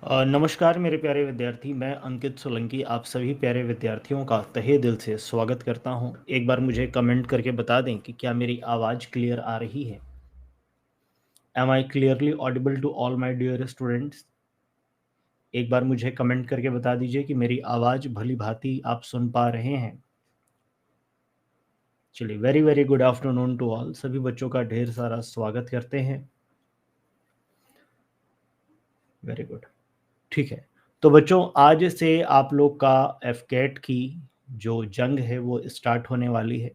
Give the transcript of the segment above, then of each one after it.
नमस्कार मेरे प्यारे विद्यार्थी, मैं अंकित सोलंकी आप सभी प्यारे विद्यार्थियों का तहे दिल से स्वागत करता हूं। एक बार मुझे कमेंट करके बता दें कि क्या मेरी आवाज़ क्लियर आ रही है। Am I clearly audible to all my dear students? एक बार मुझे कमेंट करके बता दीजिए कि मेरी आवाज़ भली भांति आप सुन पा रहे हैं। चलिए, very very good afternoon to all. सभी बच्चों का ढेर सारा स्वागत करते हैं। Very good. ठीक है, तो बच्चों आज से आप लोग का एफकेट की जो जंग है वो स्टार्ट होने वाली है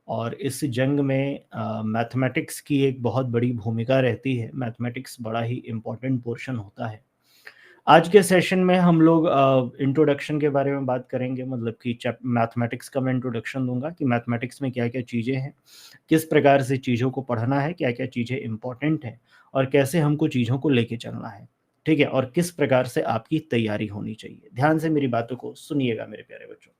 और इस जंग में मैथमेटिक्स की एक बहुत बड़ी भूमिका रहती है। मैथमेटिक्स बड़ा ही इम्पोर्टेंट पोर्शन होता है। आज के सेशन में हम लोग इंट्रोडक्शन के बारे में बात करेंगे, मतलब कि मैथमेटिक्स का मैं इंट्रोडक्शन दूंगा कि मैथमेटिक्स में क्या क्या चीज़ें हैं, किस प्रकार से चीज़ों को पढ़ना है, क्या क्या चीज़ें इंपॉर्टेंट हैं और कैसे हमको चीज़ों को लेके चलना है। ठीक है, और किस प्रकार से आपकी तैयारी होनी चाहिए। ध्यान से मेरी बातों को सुनिएगा मेरे प्यारे बच्चों।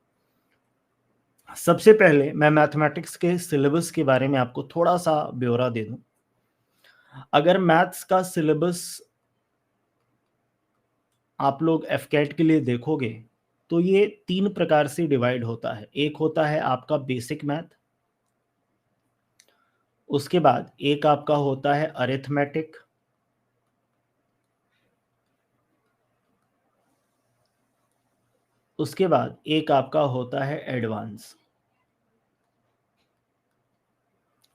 सबसे पहले मैं मैथमेटिक्स के सिलेबस के बारे में आपको थोड़ा सा ब्यौरा दे दूं। अगर मैथ्स का सिलेबस आप लोग एफकेट के लिए देखोगे तो ये 3 प्रकार से डिवाइड होता है। एक होता है आपका बेसिक मैथ, उसके बाद एक आपका होता है अरिथमेटिक, उसके बाद एक आपका होता है एडवांस।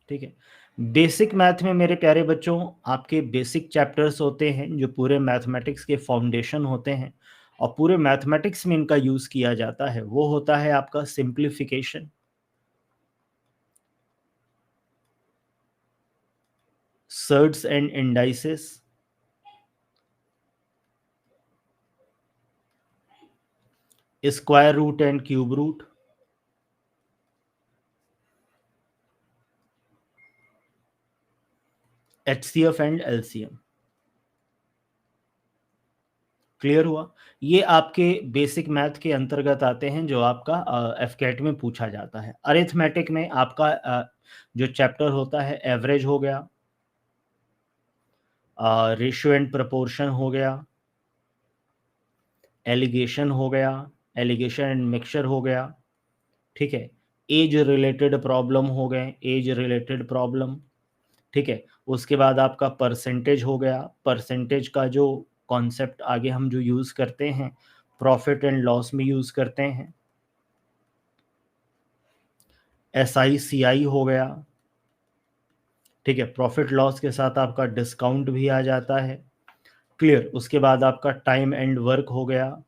ठीक है, बेसिक मैथ में मेरे प्यारे बच्चों आपके बेसिक चैप्टर्स होते हैं जो पूरे मैथमेटिक्स के फाउंडेशन होते हैं और पूरे मैथमेटिक्स में इनका यूज किया जाता है। वो होता है आपका simplification, surds and indices, square root and cube root, HCF and LCM. Clear हुआ? ये आपके बेसिक मैथ के अंतर्गत आते हैं जो आपका एफकेट में पूछा जाता है। अरिथमेटिक में आपका जो चैप्टर होता है एवरेज हो गया, रेशियो एंड प्रपोर्शन हो गया, एलिगेशन हो गया, एलिगेशन एंड मिक्सचर हो गया। ठीक है, एज रिलेटेड प्रॉब्लम हो गए, एज रिलेटेड प्रॉब्लम। ठीक है, उसके बाद आपका परसेंटेज हो गया। परसेंटेज का जो कॉन्सेप्ट आगे हम जो यूज़ करते हैं प्रॉफिट एंड लॉस में यूज़ करते हैं। एसआई सीआई हो गया। ठीक है, प्रॉफिट लॉस के साथ आपका डिस्काउंट भी आ जाता है। क्लियर? उसके बाद आपका टाइम एंड वर्क हो गया।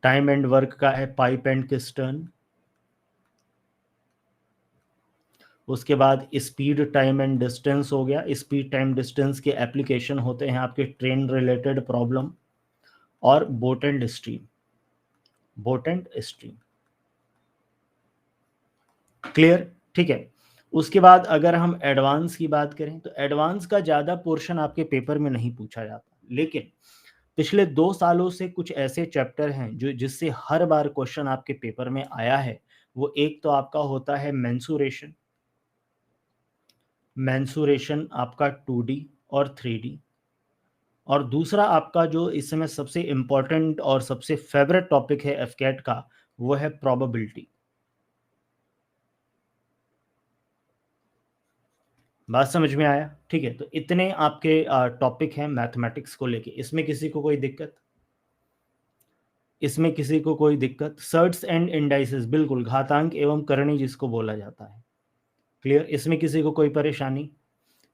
टाइम एंड वर्क का है पाइप एंड किस्टन। उसके बाद स्पीड टाइम एंड डिस्टेंस हो गया। स्पीड टाइम डिस्टेंस के एप्लीकेशन होते हैं आपके ट्रेन रिलेटेड प्रॉब्लम और boat and stream. Boat and stream. Clear? ठीक है, उसके बाद अगर हम एडवांस की बात करें तो एडवांस का ज़्यादा पोर्शन आपके पेपर में नहीं पूछा जाता, लेकिन पिछले 2 सालों से कुछ ऐसे चैप्टर हैं जो जिससे हर बार क्वेश्चन आपके पेपर में आया है। वो एक तो आपका होता है मेंसुरेशन। मेंसुरेशन आपका 2D और 3D। और दूसरा आपका जो इस समय सबसे इम्पोर्टेंट और सबसे फेवरेट टॉपिक है एफकेट का, वो है प्रोबेबिलिटी। बात समझ में आया? ठीक है, तो इतने आपके टॉपिक हैं मैथमेटिक्स को लेके। इसमें किसी को कोई दिक्कत? इसमें किसी को कोई दिक्कत? सर्ट्स एंड इंडाइसेस, बिल्कुल, घातांक एवं करणी जिसको बोला जाता है। क्लियर? इसमें किसी को कोई परेशानी?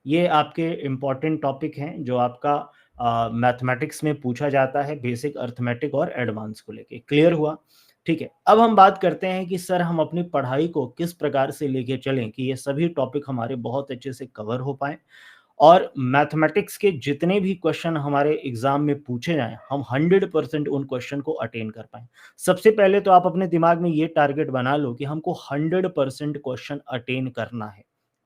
ये आपके इम्पॉर्टेंट टॉपिक हैं जो आपका मैथमेटिक्स में पूछा जाता है, बेसिक अर्थमेटिक और एडवांस को लेके। क्लियर हुआ? ठीक है, अब हम बात करते हैं कि सर हम अपनी पढ़ाई को किस प्रकार से लेके चलें कि ये सभी टॉपिक हमारे बहुत अच्छे से कवर हो पाए और मैथमेटिक्स के जितने भी क्वेश्चन हमारे एग्जाम में पूछे जाएं हम 100% उन क्वेश्चन को अटेन कर पाएं। सबसे पहले तो आप अपने दिमाग में ये टारगेट बना लो कि हमको 100% क्वेश्चन अटेन करना है।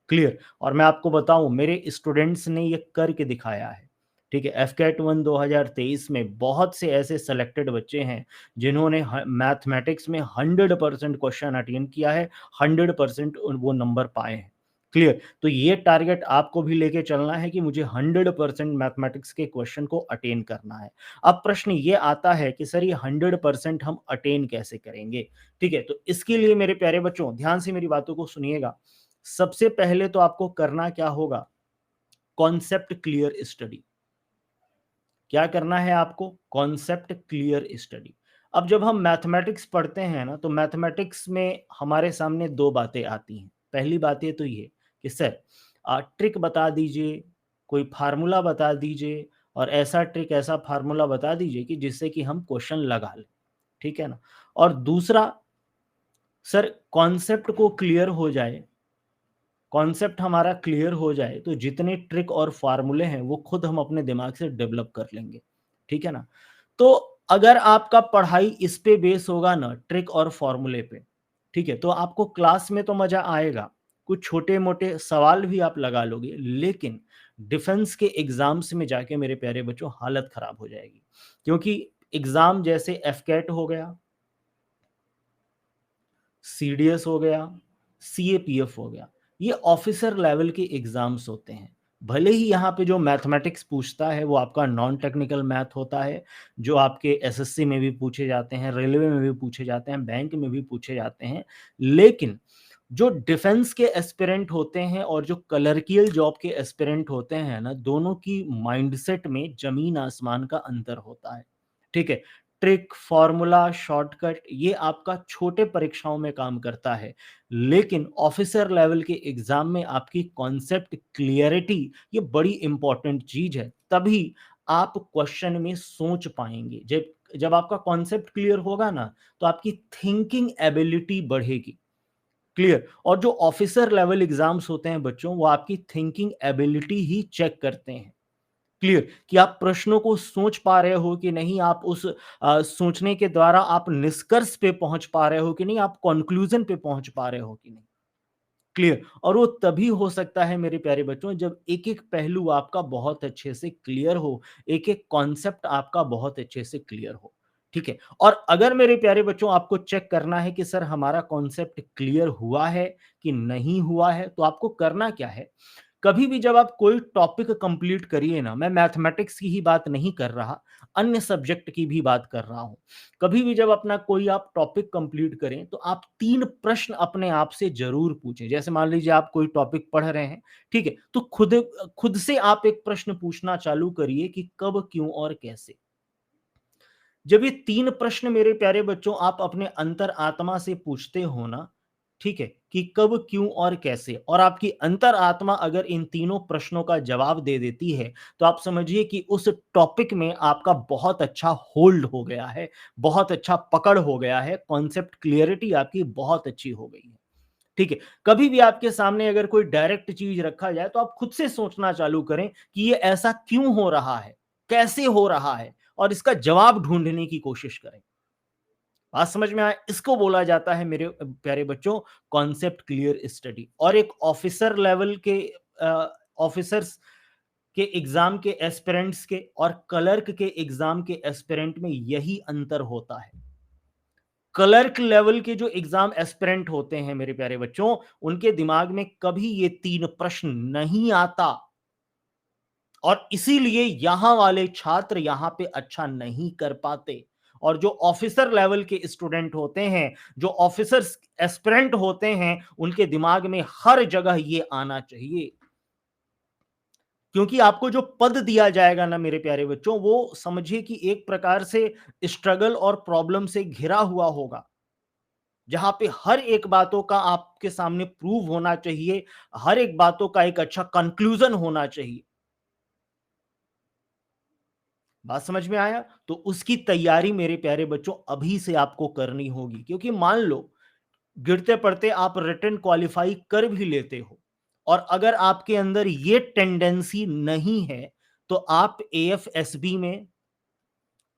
क्लियर? और मैं आपको बताऊं मेरे स्टूडेंट्स ने ये करके दिखाया है। ठीक है, एफकेट 1 2023 में बहुत से ऐसे सेलेक्टेड बच्चे हैं जिन्होंने मैथमेटिक्स में 100% क्वेश्चन अटेन किया है, 100% वो नंबर पाए हैं। क्लियर? तो ये टारगेट आपको भी लेके चलना है कि मुझे 100% मैथमेटिक्स के क्वेश्चन को अटेन करना है। अब प्रश्न ये आता है कि सर ये 100% हम अटेन कैसे करेंगे? ठीक है, तो इसके लिए मेरे प्यारे बच्चों ध्यान से मेरी बातों को सुनिएगा। सबसे पहले तो आपको करना क्या होगा? Concept clear study. क्या करना है आपको? Concept clear study. अब जब हम मैथमेटिक्स पढ़ते हैं ना, तो मैथमेटिक्स में हमारे सामने 2 बातें आती हैं। पहली बात ये तो ये कि सर ट्रिक बता दीजिए, कोई फ़ॉर्मूला बता दीजिए और ऐसा ट्रिक, ऐसा फ़ॉर्मूला बता दीजिए कि जिससे कि हम क्वेश्चन लगा लें, ठीक है ना? और दूसरा, सर कॉन्सेप्ट को क्लियर हो जाए, कॉन्सेप्ट हमारा क्लियर हो जाए तो जितने ट्रिक और फ़ॉर्मूले हैं वो खुद हम अपने दिमाग से डेवलप कर लेंगे, ठीक है ना? तो अगर आपका पढ़ाई इस पे बेस होगा ना, ट्रिक और फ़ॉर्मूले पे, ठीक है? तो आपको क्लास में तो मज़ा आएगा, कुछ छोटे-मोटे सवाल भी आप लगा लोगे, लेकिन डिफेंस के एग्ज़ाम्स में जाके मेरे प्यारे बच्चों हालत ख़राब हो जाएगी। क्योंकि एग्ज़ाम जैसे एफकेट हो गया, सीडीएस हो गया, सीएपीएफ हो गया, ये ऑफिसर लेवल के एग्ज़ाम्स होते हैं। भले ही यहाँ पे जो मैथमेटिक्स पूछता है वो आपका नॉन टेक्निकल मैथ होता है, जो आपके एसएससी में भी पूछे जाते हैं, रेलवे में भी पूछे जाते हैं, बैंक में भी पूछे जाते हैं। लेकिन जो डिफेंस के एस्पिरेंट होते हैं और जो क्लर्कियल जॉब के एस्पिरेंट होते हैं ना, दोनों की माइंडसेट में ज़मीन आसमान का अंतर होता है। ठीक है? ट्रिक, फ़ॉर्मूला, शॉर्टकट ये आपका छोटे परीक्षाओं में काम करता है, लेकिन ऑफ़िसर लेवल के एग्ज़ाम में आपकी कॉन्सेप्ट क्लैरिटी ये बड़ी इम्पोर्टेंट चीज़ है, तभी आप क्वेश्चन में सोच पाएँगे। जब जब आपका कॉन्सेप्ट क्लियर होगा ना, तो आपकी थिंकिंग एबिलिटी बढ़ेगी। क्लियर? और जो ऑफ़िसर लेवल एग्ज़ाम्स होते हैं बच्चों, वो आपकी थिंकिंग एबिलिटी ही चेक करते हैं। क्लियर? कि आप प्रश्नों को सोच पा रहे हो कि नहीं, आप उस सोचने के द्वारा आप निष्कर्ष पे पहुँच पा रहे हो कि नहीं, आप कॉन्क्लूज़न पे पहुँच पा रहे हो कि नहीं। क्लियर? और वो तभी हो सकता है मेरे प्यारे बच्चों, जब एक-एक पहलू आपका बहुत अच्छे से क्लियर हो, एक-एक कॉन्सेप्ट आपका बहुत अच्छे से क्लियर हो। ठीक है? और अगर मेरे प्यारे बच्चों आपको चेक करना है कि सर हमारा कॉन्सेप्ट क्लियर हुआ है कि नहीं हुआ है, तो आपको करना क्या है? कभी भी जब आप कोई टॉपिक कंप्लीट करिए ना, मैं मैथमेटिक्स की ही बात नहीं कर रहा, अन्य सब्जेक्ट की भी बात कर रहा हूँ। कभी भी जब अपना कोई आप टॉपिक कंप्लीट करें, तो आप 3 प्रश्न अपने आप से ज़रूर पूछें। जैसे मान लीजिए आप कोई टॉपिक पढ़ रहे हैं, ठीक है? तो खुद से आप एक प्रश्न पूछना चालू करिए कि कब, क्यों और कैसे? जब ये 3 प्रश्न मेरे प्यारे बच्चों आप अपने अंतर आत्मा से पूछते हो ना, ठीक है? कि कब, क्यों और कैसे, और आपकी अंतर आत्मा अगर इन तीनों प्रश्नों का जवाब दे देती है, तो आप समझिए कि उस टॉपिक में आपका बहुत अच्छा होल्ड हो गया है, बहुत अच्छा पकड़ हो गया है, कॉन्सेप्ट क्लैरिटी आपकी बहुत अच्छी हो गई है। ठीक है? कभी भी आपके सामने अगर कोई डायरेक्ट चीज़ रखा जाए, तो आप खुद से सोचना चालू करें कि ये ऐसा क्यों हो रहा है? कैसे हो रहा है? और इसका जवाब ढूँढने की कोशिश करें। बात समझ में आए? इसको बोला जाता है मेरे प्यारे बच्चों कॉन्सेप्ट क्लियर स्टडी। और एक ऑफिसर लेवल के ऑफिसर्स के एग्ज़ाम के एस्पिरेंट्स के और क्लर्क के एग्ज़ाम के एस्पिरेंट में यही अंतर होता है। क्लर्क लेवल के जो एग्ज़ाम एस्पिरेंट होते हैं मेरे प्यारे बच्चों, उनके दिमाग में कभी ये 3 प्रश्न नहीं आता। और इसीलिए यहाँ वाले छात्र यहाँ पे अच्छा नहीं कर पाते। और जो ऑफिसर लेवल के स्टूडेंट होते हैं, जो ऑफिसर्स एस्पिरेंट होते हैं, उनके दिमाग में हर जगह ये आना चाहिए। क्योंकि आपको जो पद दिया जाएगा ना मेरे प्यारे बच्चों, वो समझिए कि एक प्रकार से स्ट्रगल और प्रॉब्लम से घिरा हुआ होगा। जहाँ पे हर एक बातों का आपके सामने प्रूव होना चाहिए, हर एक बातों का एक अच्छा कंक्लूजन होना चाहिए। बात समझ में आया? तो उसकी तैयारी मेरे प्यारे बच्चों अभी से आपको करनी होगी, क्योंकि मान लो गिरते पड़ते आप रिटन क्वालिफाई कर भी लेते हो, और अगर आपके अंदर ये टेंडेंसी नहीं है, तो आप एएफएसबी में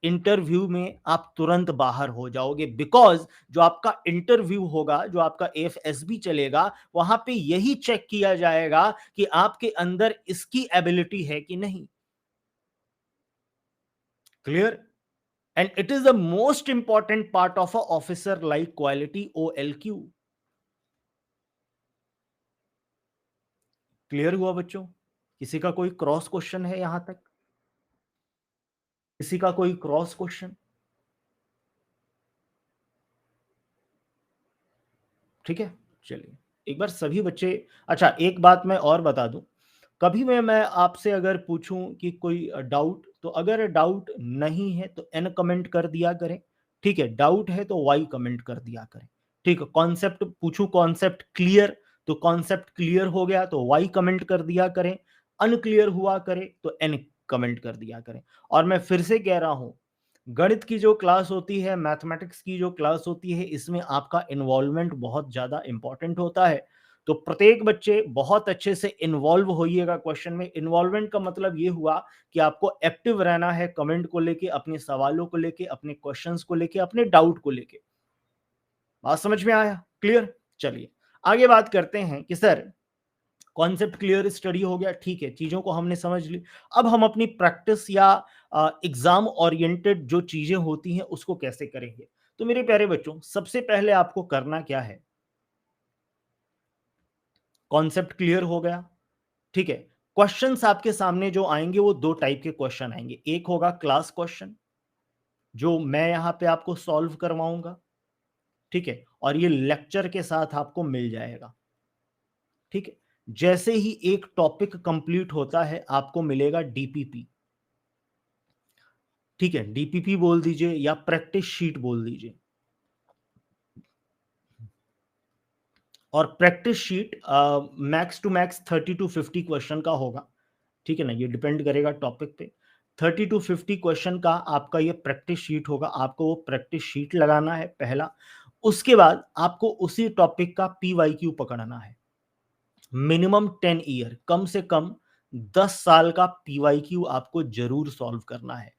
इंटरव्यू में आप तुरंत बाहर हो जाओगे। बिकॉज जो आपका इंटरव्यू होगा, जो आपका एएफएसबी चलेगा, वहां पे यही चेक किया जाएगा कि आपके अंदर इसकी एबिलिटी है कि नहीं। Clear? And it is the most important part of a officer like quality OLQ. Clear हुआ बच्चों? किसी का कोई क्रॉस क्वेश्चन है यहां तक? किसी का कोई क्रॉस क्वेश्चन? ठीक है, चलिए एक बार सभी बच्चे, अच्छा एक बात मैं और बता दूं, कभी मैं आपसे अगर पूछूं कि कोई डाउट, तो अगर डाउट नहीं है तो एन कमेंट कर दिया करें। ठीक है, डाउट है तो वाई कमेंट कर दिया करें। ठीक है, कॉन्सेप्ट पूछूं, कॉन्सेप्ट क्लियर, तो कॉन्सेप्ट क्लियर हो गया तो वाई कमेंट कर दिया करें। अनक्लियर हुआ करे तो एन कमेंट कर दिया करें। और मैं फिर से कह रहा हूं, गणित की जो क्लास होती है, मैथमेटिक्स की जो क्लास होती है, इसमें आपका इन्वॉल्वमेंट बहुत ज़्यादा इंपॉर्टेंट होता है। तो प्रत्येक बच्चे बहुत अच्छे से इन्वॉल्व होइएगा क्वेश्चन में। इन्वॉल्वमेंट का मतलब ये हुआ कि आपको एक्टिव रहना है कमेंट को लेके, अपने सवालों को लेके, अपने क्वेश्चंस को लेके, अपने डाउट को लेके। बात समझ में आया? क्लियर? चलिए आगे बात करते हैं कि सर कॉन्सेप्ट क्लियर, स्टडी हो गया, ठीक है, चीजों को हमने समझ ली। अब हम अपनी प्रैक्टिस या एग्जाम ओरिएंटेड जो चीजें होती हैं उसको कैसे करेंगे? तो मेरे प्यारे बच्चों, सबसे पहले आपको करना क्या है, कॉन्सेप्ट क्लियर हो गया, ठीक है। क्वेश्चंस आपके सामने जो आएंगे वो दो टाइप के क्वेश्चन आएंगे। एक होगा क्लास क्वेश्चन, जो मैं यहां पे आपको सॉल्व करवाऊंगा, ठीक है, और ये लेक्चर के साथ आपको मिल जाएगा। ठीक है, जैसे ही एक टॉपिक कंप्लीट होता है आपको मिलेगा डीपीपी। ठीक है, डीपीपी बोल दीजिए या प्रैक्टिस शीट बोल दीजिए। और practice sheet max to max 30 to 50 question का होगा। ठीक है ना, ये डिपेंड करेगा टॉपिक पे। 30 to 50 क्वेश्चन का आपका ये प्रैक्टिस शीट होगा। आपको वो प्रैक्टिस शीट लगाना है पहला। उसके बाद आपको उसी टॉपिक का पीवाईक्यू पकड़ना है। मिनिमम 10 ईयर, कम से कम 10 साल का पीवाईक्यू आपको जरूर सॉल्व करना है।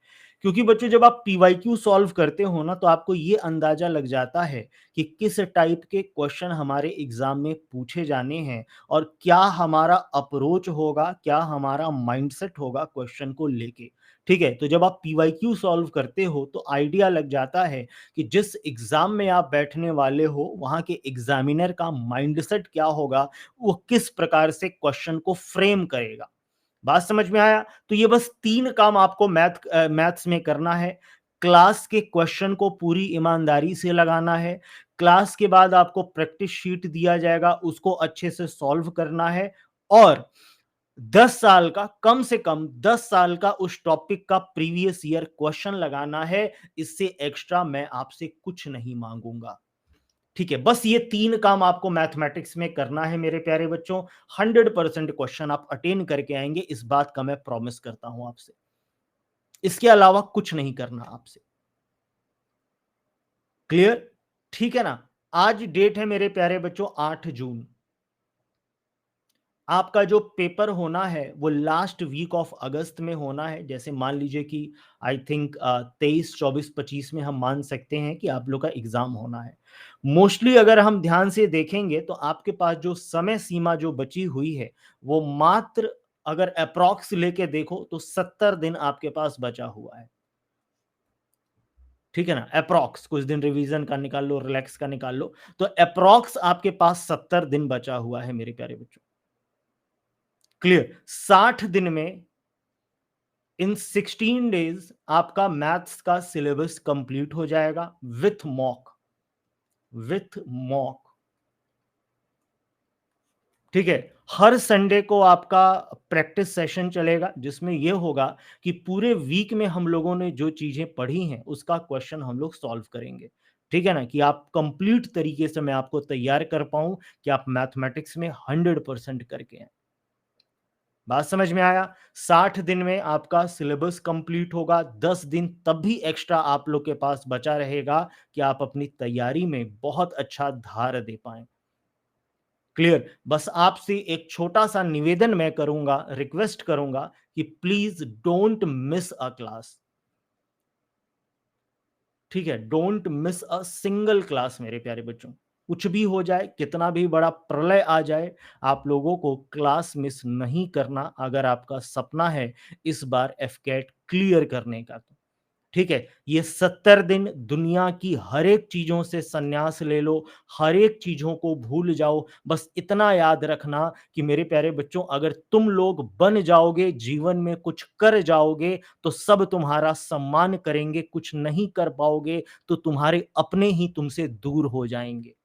क्योंकि बच्चों जब आप पीवाईक्यू सॉल्व करते हो ना, तो आपको ये अंदाजा लग जाता है कि किस टाइप के क्वेश्चन हमारे एग्जाम में पूछे जाने हैं और क्या हमारा अप्रोच होगा, क्या हमारा माइंडसेट होगा क्वेश्चन को लेके। ठीक है, तो जब आप पीवाईक्यू सॉल्व करते हो तो आइडिया लग जाता है कि जिस एग्जाम में आप बैठने वाले हो वहां के एग्जामिनर का माइंडसेट क्या होगा, वो किस प्रकार से क्वेश्चन को फ्रेम करेगा। बात समझ में आया? तो ये बस 3 काम आपको मैथ्स में करना है। क्लास के क्वेश्चन को पूरी ईमानदारी से लगाना है। क्लास के बाद आपको प्रैक्टिस शीट दिया जाएगा, उसको अच्छे से सॉल्व करना है। और 10 साल का, कम से कम 10 साल का उस टॉपिक का प्रीवियस ईयर क्वेश्चन लगाना है। इससे एक्स्ट्रा मैं आपसे कुछ नहीं मांगूंगा। ठीक है, बस ये 3 काम आपको मैथमेटिक्स में करना है मेरे प्यारे बच्चों। 100% क्वेश्चन आप अटेन करके आएंगे, इस बात का मैं प्रॉमिस करता हूं आपसे। इसके अलावा कुछ नहीं करना आपसे। क्लियर? ठीक है ना। आज डेट है मेरे प्यारे बच्चों 8 जून। आपका जो पेपर होना है वो लास्ट वीक ऑफ अगस्त में होना है। जैसे मान लीजिए कि आई थिंक 23, 24, 25 में हम मान सकते हैं कि आप लोग का एग्जाम होना है। मोस्टली अगर हम ध्यान से देखेंगे तो आपके पास जो समय सीमा जो बची हुई है वो मात्र, अगर अप्रॉक्स लेके देखो तो 70 दिन आपके पास बचा हुआ है। ठीक है ना, अप्रॉक्स, कुछ दिन रिवीजन का निकाल लो, रिलैक्स का निकाल लो, तो अप्रॉक्स आपके पास 70 दिन बचा हुआ है मेरे प्यारे बच्चों। क्लियर? 60 दिन में, इन 16 डेज आपका मैथ्स का सिलेबस कंप्लीट हो जाएगा विथ मॉक, विथ मॉक। ठीक है, हर संडे को आपका प्रैक्टिस सेशन चलेगा, जिसमें यह होगा कि पूरे वीक में हम लोगों ने जो चीजें पढ़ी हैं उसका क्वेश्चन हम लोग सॉल्व करेंगे। ठीक है ना, कि आप कंप्लीट तरीके से मैं आपको तैयार कर पाऊं कि आप मैथमेटिक्स में 100% करके आए। बात समझ में आया? 60 दिन में आपका सिलेबस कंप्लीट होगा। 10 दिन तब भी एक्स्ट्रा आप लोग के पास बचा रहेगा कि आप अपनी तैयारी में बहुत अच्छा धार दे पाए। क्लियर? बस आपसे एक छोटा सा निवेदन मैं करूंगा, रिक्वेस्ट करूंगा कि please don't miss a class. ठीक है, don't miss a single class मेरे प्यारे बच्चों। कुछ भी हो जाए, कितना भी बड़ा प्रलय आ जाए, आप लोगों को क्लास मिस नहीं करना अगर आपका सपना है इस बार एफकेट क्लियर करने का। तो ठीक है? ये 70 दिन दुनिया की हर एक चीज़ों से संन्यास ले लो, हर एक चीज़ों को भूल जाओ, बस इतना याद रखना कि मेरे प्यारे बच्चों, अगर तुम लोग बन जाओगे, जीवन में कुछ कर जाओगे, तो सब तुम्हारा सम्मान करेंगे, कुछ नहीं कर पाओगे, तो तुम्हारे अपने ही तुमसे दूर हो जाएँगे।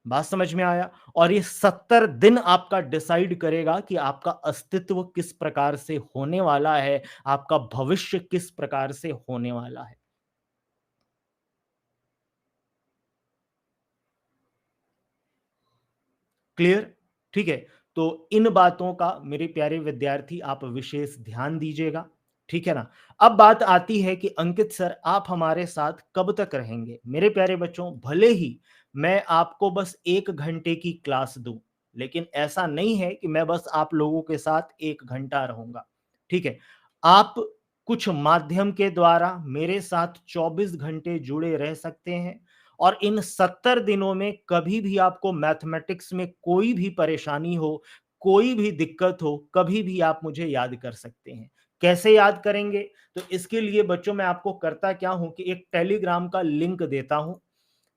बात समझ में आया? और ये 70 दिन आपका डिसाइड करेगा कि आपका अस्तित्व किस प्रकार से होने वाला है, आपका भविष्य किस प्रकार से होने वाला है। क्लियर? ठीक है? तो इन बातों का मेरे प्यारे विद्यार्थी आप विशेष ध्यान दीजिएगा, ठीक है ना? अब बात आती है कि अंकित सर, आप हमारे साथ कब तक रहेंगे? मेरे प्यारे बच्चों, भले ही मैं आपको बस 1 घंटे की क्लास दूँ, लेकिन ऐसा नहीं है कि मैं बस आप लोगों के साथ 1 घंटा रहूँगा, ठीक है? आप कुछ माध्यम के द्वारा मेरे साथ 24 घंटे जुड़े रह सकते हैं। और इन 70 दिनों में कभी भी आपको मैथमेटिक्स में कोई भी परेशानी हो, कोई भी दिक्कत हो, कभी भी आप मुझे याद कर सकते हैं। कैसे याद करेंगे? तो इसके लिए बच्चों मैं आपको करता क्या हूँ कि एक टेलीग्राम का लिंक देता हूँ,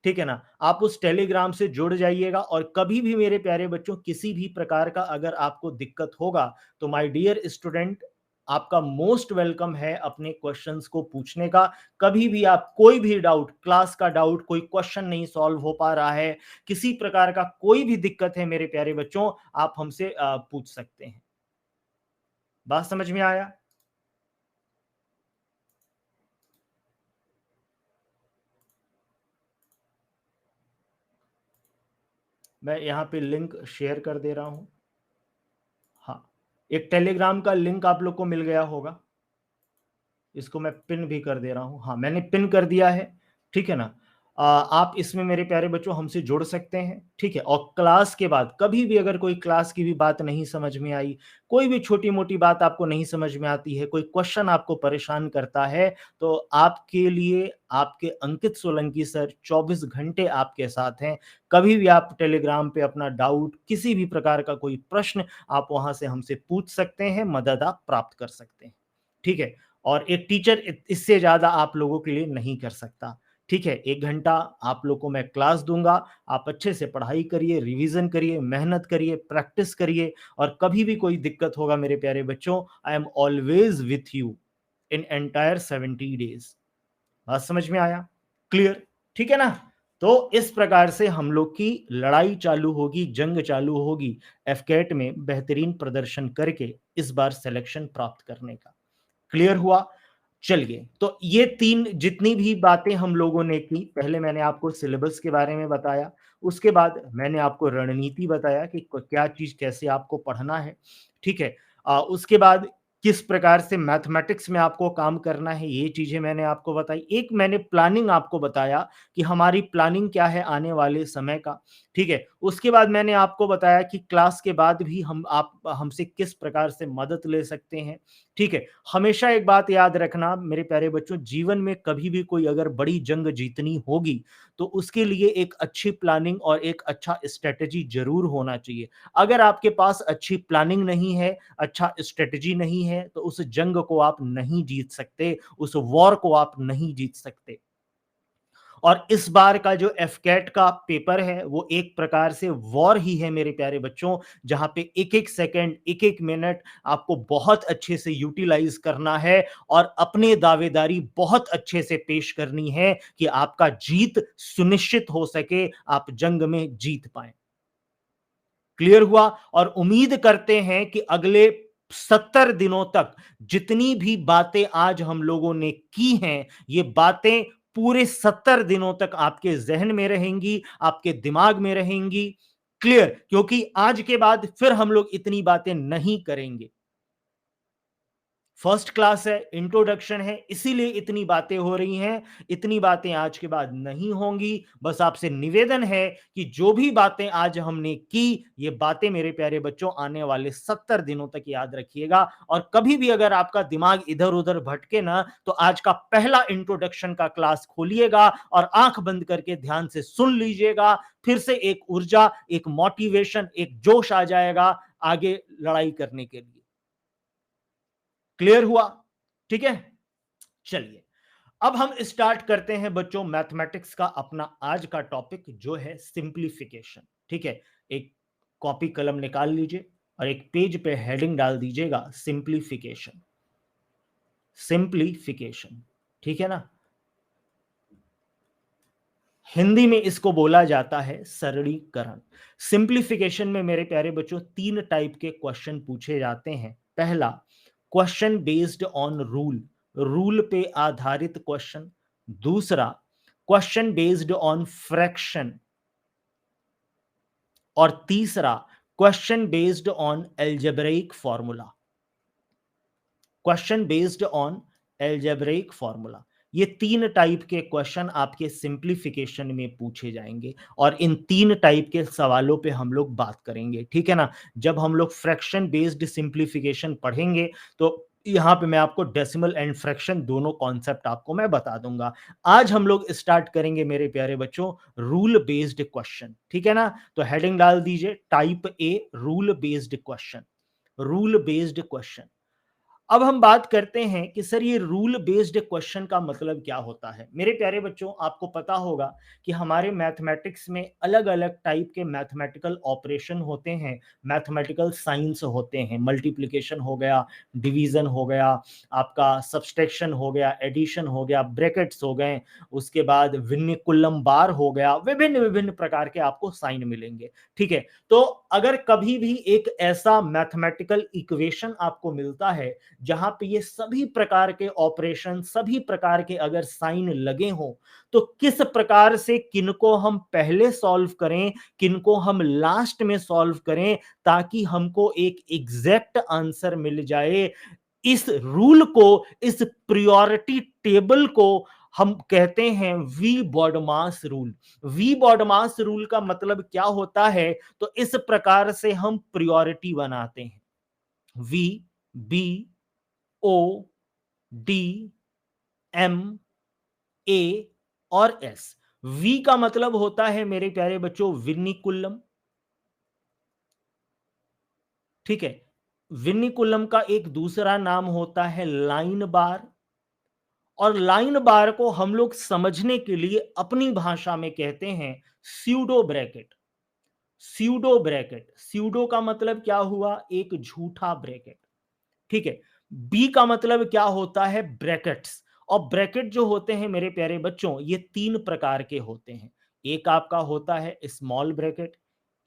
ठीक है ना? आप उस टेलीग्राम से जुड़ जाइएगा और कभी भी मेरे प्यारे बच्चों किसी भी प्रकार का अगर आपको दिक्कत होगा, तो माय डियर स्टूडेंट, आपका मोस्ट वेलकम है अपने क्वेश्चंस को पूछने का। कभी भी आप कोई भी डाउट, क्लास का डाउट, कोई क्वेश्चन नहीं सॉल्व हो पा रहा है, किसी प्रकार का कोई भी दिक्कत है मेरे प्यारे बच्चों, आप हमसे पूछ सकते हैं। बात समझ में आया? मैं यहाँ पे लिंक शेयर कर दे रहा हूँ। हाँ, एक टेलीग्राम का लिंक आप लोग को मिल गया होगा। इसको मैं पिन भी कर दे रहा हूँ। हाँ, मैंने पिन कर दिया है, ठीक है ना? आप इसमें मेरे प्यारे बच्चों हमसे जुड़ सकते हैं, ठीक है? और क्लास के बाद कभी भी अगर कोई क्लास की भी बात नहीं समझ में आई, कोई भी छोटी-मोटी बात आपको नहीं समझ में आती है, कोई क्वेश्चन आपको परेशान करता है, तो आपके लिए आपके अंकित सोलंकी सर 24 घंटे आपके साथ हैं। कभी भी आप टेलीग्राम पे अपना डाउट, किसी भी प्रकार का कोई प्रश्न आप वहाँ से हमसे पूछ सकते हैं, मदद आप प्राप्त कर सकते हैं, ठीक है? और एक टीचर इससे ज़्यादा आप लोगों के लिए नहीं कर सकता, ठीक है? 1 घंटा आप लोग को मैं क्लास दूँगा, आप अच्छे से पढ़ाई करिए, रिवीज़न करिए, मेहनत करिए, प्रैक्टिस करिए और कभी भी कोई दिक्कत होगा मेरे प्यारे बच्चों, I am always with you in entire 70 days. बात समझ में आया? क्लियर? ठीक है ना? तो इस प्रकार से हम लोग की लड़ाई चालू होगी, जंग चालू होगी एफकेट में बेहतरीन प्रदर्शन करके इस बार सिलेक्शन प्राप्त करने का। क्लियर हुआ? चलिए, तो ये 3 जितनी भी बातें हम लोगों ने की, पहले मैंने आपको सिलेबस के बारे में बताया, उसके बाद मैंने आपको रणनीति बताया कि क क्या चीज़ कैसे आपको पढ़ना है, ठीक है? उसके बाद किस प्रकार से मैथमेटिक्स में आपको काम करना है, ये चीज़ें मैंने आपको बताई। एक मैंने प्लानिंग आपको बताया कि हमारी प्लानिंग क्या है आने वाले समय का, ठीक है? उसके बाद मैंने आपको बताया कि क्लास के बाद भी हम आप हमसे किस प्रकार से मदद ले सकते हैं, ठीक है? हमेशा एक बात याद रखना मेरे प्यारे बच्चों, जीवन में कभी भी कोई अगर बड़ी जंग जीतनी होगी, तो उसके लिए एक अच्छी प्लानिंग और एक अच्छा स्ट्रैटेजी ज़रूर होना चाहिए। अगर आपके पास अच्छी प्लानिंग नहीं है, अच्छा स्ट्रैटेजी नहीं है, तो उस जंग को आप नहीं जीत सकते, उस वॉर को आप नहीं जीत सकते। और इस बार का जो एफकेट का पेपर है, वो एक प्रकार से वॉर ही है मेरे प्यारे बच्चों, जहाँ पे एक-एक सेकंड, एक-एक मिनट आपको बहुत अच्छे से यूटिलाइज़ करना है और अपने दावेदारी बहुत अच्छे से पेश करनी है कि आपका जीत सुनिश्चित हो सके, आप जंग में जीत पाएँ। क्लियर हुआ? और उम्मीद करते हैं कि अगले 70 दिनों तक जितनी भी बातें आज हम लोगों ने की हैं, ये बातें पूरे 70 दिनों तक आपके ज़हन में रहेंगी, आपके दिमाग में रहेंगी। क्लियर? क्योंकि आज के बाद फिर हम लोग इतनी बातें नहीं करेंगे। फर्स्ट क्लास है, इंट्रोडक्शन है, इसीलिए इतनी बातें हो रही हैं। इतनी बातें आज के बाद नहीं होंगी। बस आपसे निवेदन है कि जो भी बातें आज हमने की, ये बातें मेरे प्यारे बच्चों आने वाले 70 दिनों तक याद रखिएगा और कभी भी अगर आपका दिमाग इधर-उधर भटके ना, तो आज का पहला इंट्रोडक्शन का क्लास खोलिएगा और आँख बंद करके ध्यान से सुन लीजिएगा। फिर से एक ऊर्जा, एक मोटिवेशन, एक जोश आ जाएगा आगे लड़ाई करने के लिए। क्लियर हुआ? ठीक है, चलिए अब हम स्टार्ट करते हैं बच्चों मैथमेटिक्स का अपना आज का टॉपिक जो है सिंप्लीफिकेशन। ठीक है, एक कॉपी कलम निकाल लीजिए और एक पेज पे हेडिंग डाल दीजिएगा सिंप्लीफिकेशन। सिंप्लीफिकेशन, ठीक है ना, हिंदी में इसको बोला जाता है सरलीकरण। सिंप्लीफिकेशन में मेरे प्यारे बच्चों तीन टाइप के क्वेश्चन पूछे जाते हैं। पहला, question based on rule, rule पे आधारित क्वेश्चन। दूसरा, क्वेश्चन बेस्ड ऑन फ्रैक्शन। और तीसरा, question based on algebraic formula. Question based on algebraic formula, ये तीन टाइप के क्वेश्चन आपके सिंप्लीफिकेशन में पूछे जाएंगे और इन तीन टाइप के सवालों पे हम लोग बात करेंगे। ठीक है ना, जब हम लोग फ्रैक्शन बेस्ड सिंप्लीफिकेशन पढ़ेंगे तो यहां पे मैं आपको डेसिमल एंड फ्रैक्शन दोनों कॉन्सेप्ट आपको मैं बता दूंगा। आज हम लोग स्टार्ट करेंगे मेरे प्यारे बच्चों रूल बेस्ड क्वेश्चन। ठीक है ना, तो हेडिंग डाल दीजिए type a rule based question. Rule based question, अब हम बात करते हैं कि सर ये रूल बेस्ड क्वेश्चन का मतलब क्या होता है। मेरे प्यारे बच्चों आपको पता होगा कि हमारे मैथमेटिक्स में अलग अलग टाइप के मैथमेटिकल ऑपरेशन होते हैं, मैथमेटिकल साइंस होते हैं। मल्टीप्लिकेशन हो गया, डिवीजन हो गया, आपका सब्सट्रैक्शन हो गया, एडिशन हो गया, ब्रैकेट्स हो गए, उसके बाद विन्निकुलम बार हो गया, विभिन्न विभिन्न प्रकार के आपको साइन मिलेंगे। ठीक है, तो अगर कभी भी एक ऐसा मैथमेटिकल इक्वेशन आपको मिलता है जहां पे ये सभी प्रकार के ऑपरेशन, सभी प्रकार के अगर साइन लगे हों, तो किस प्रकार से किनको हम पहले सॉल्व करें, किनको हम लास्ट में सॉल्व करें, ताकि हमको एक एग्जैक्ट आंसर मिल जाए। इस रूल को, इस प्रायोरिटी टेबल को हम कहते हैं we BODMAS rule. We BODMAS rule का मतलब क्या होता है, तो इस प्रकार से हम प्रायोरिटी बनाते हैं। V, B, O, D, M, A और एस। वी का मतलब होता है मेरे प्यारे बच्चों विन्निकुलम। ठीक है, विन्निकुलम का एक दूसरा नाम होता है लाइन बार। और लाइन बार को हम लोग समझने के लिए अपनी भाषा में कहते हैं pseudo bracket. Pseudo bracket, pseudo का मतलब क्या हुआ, एक झूठा ब्रैकेट। ठीक है, बी का मतलब क्या होता है, ब्रैकेट्स। और ब्रैकेट जो होते हैं मेरे प्यारे बच्चों ये तीन प्रकार के होते हैं। एक आपका होता है स्मॉल ब्रैकेट,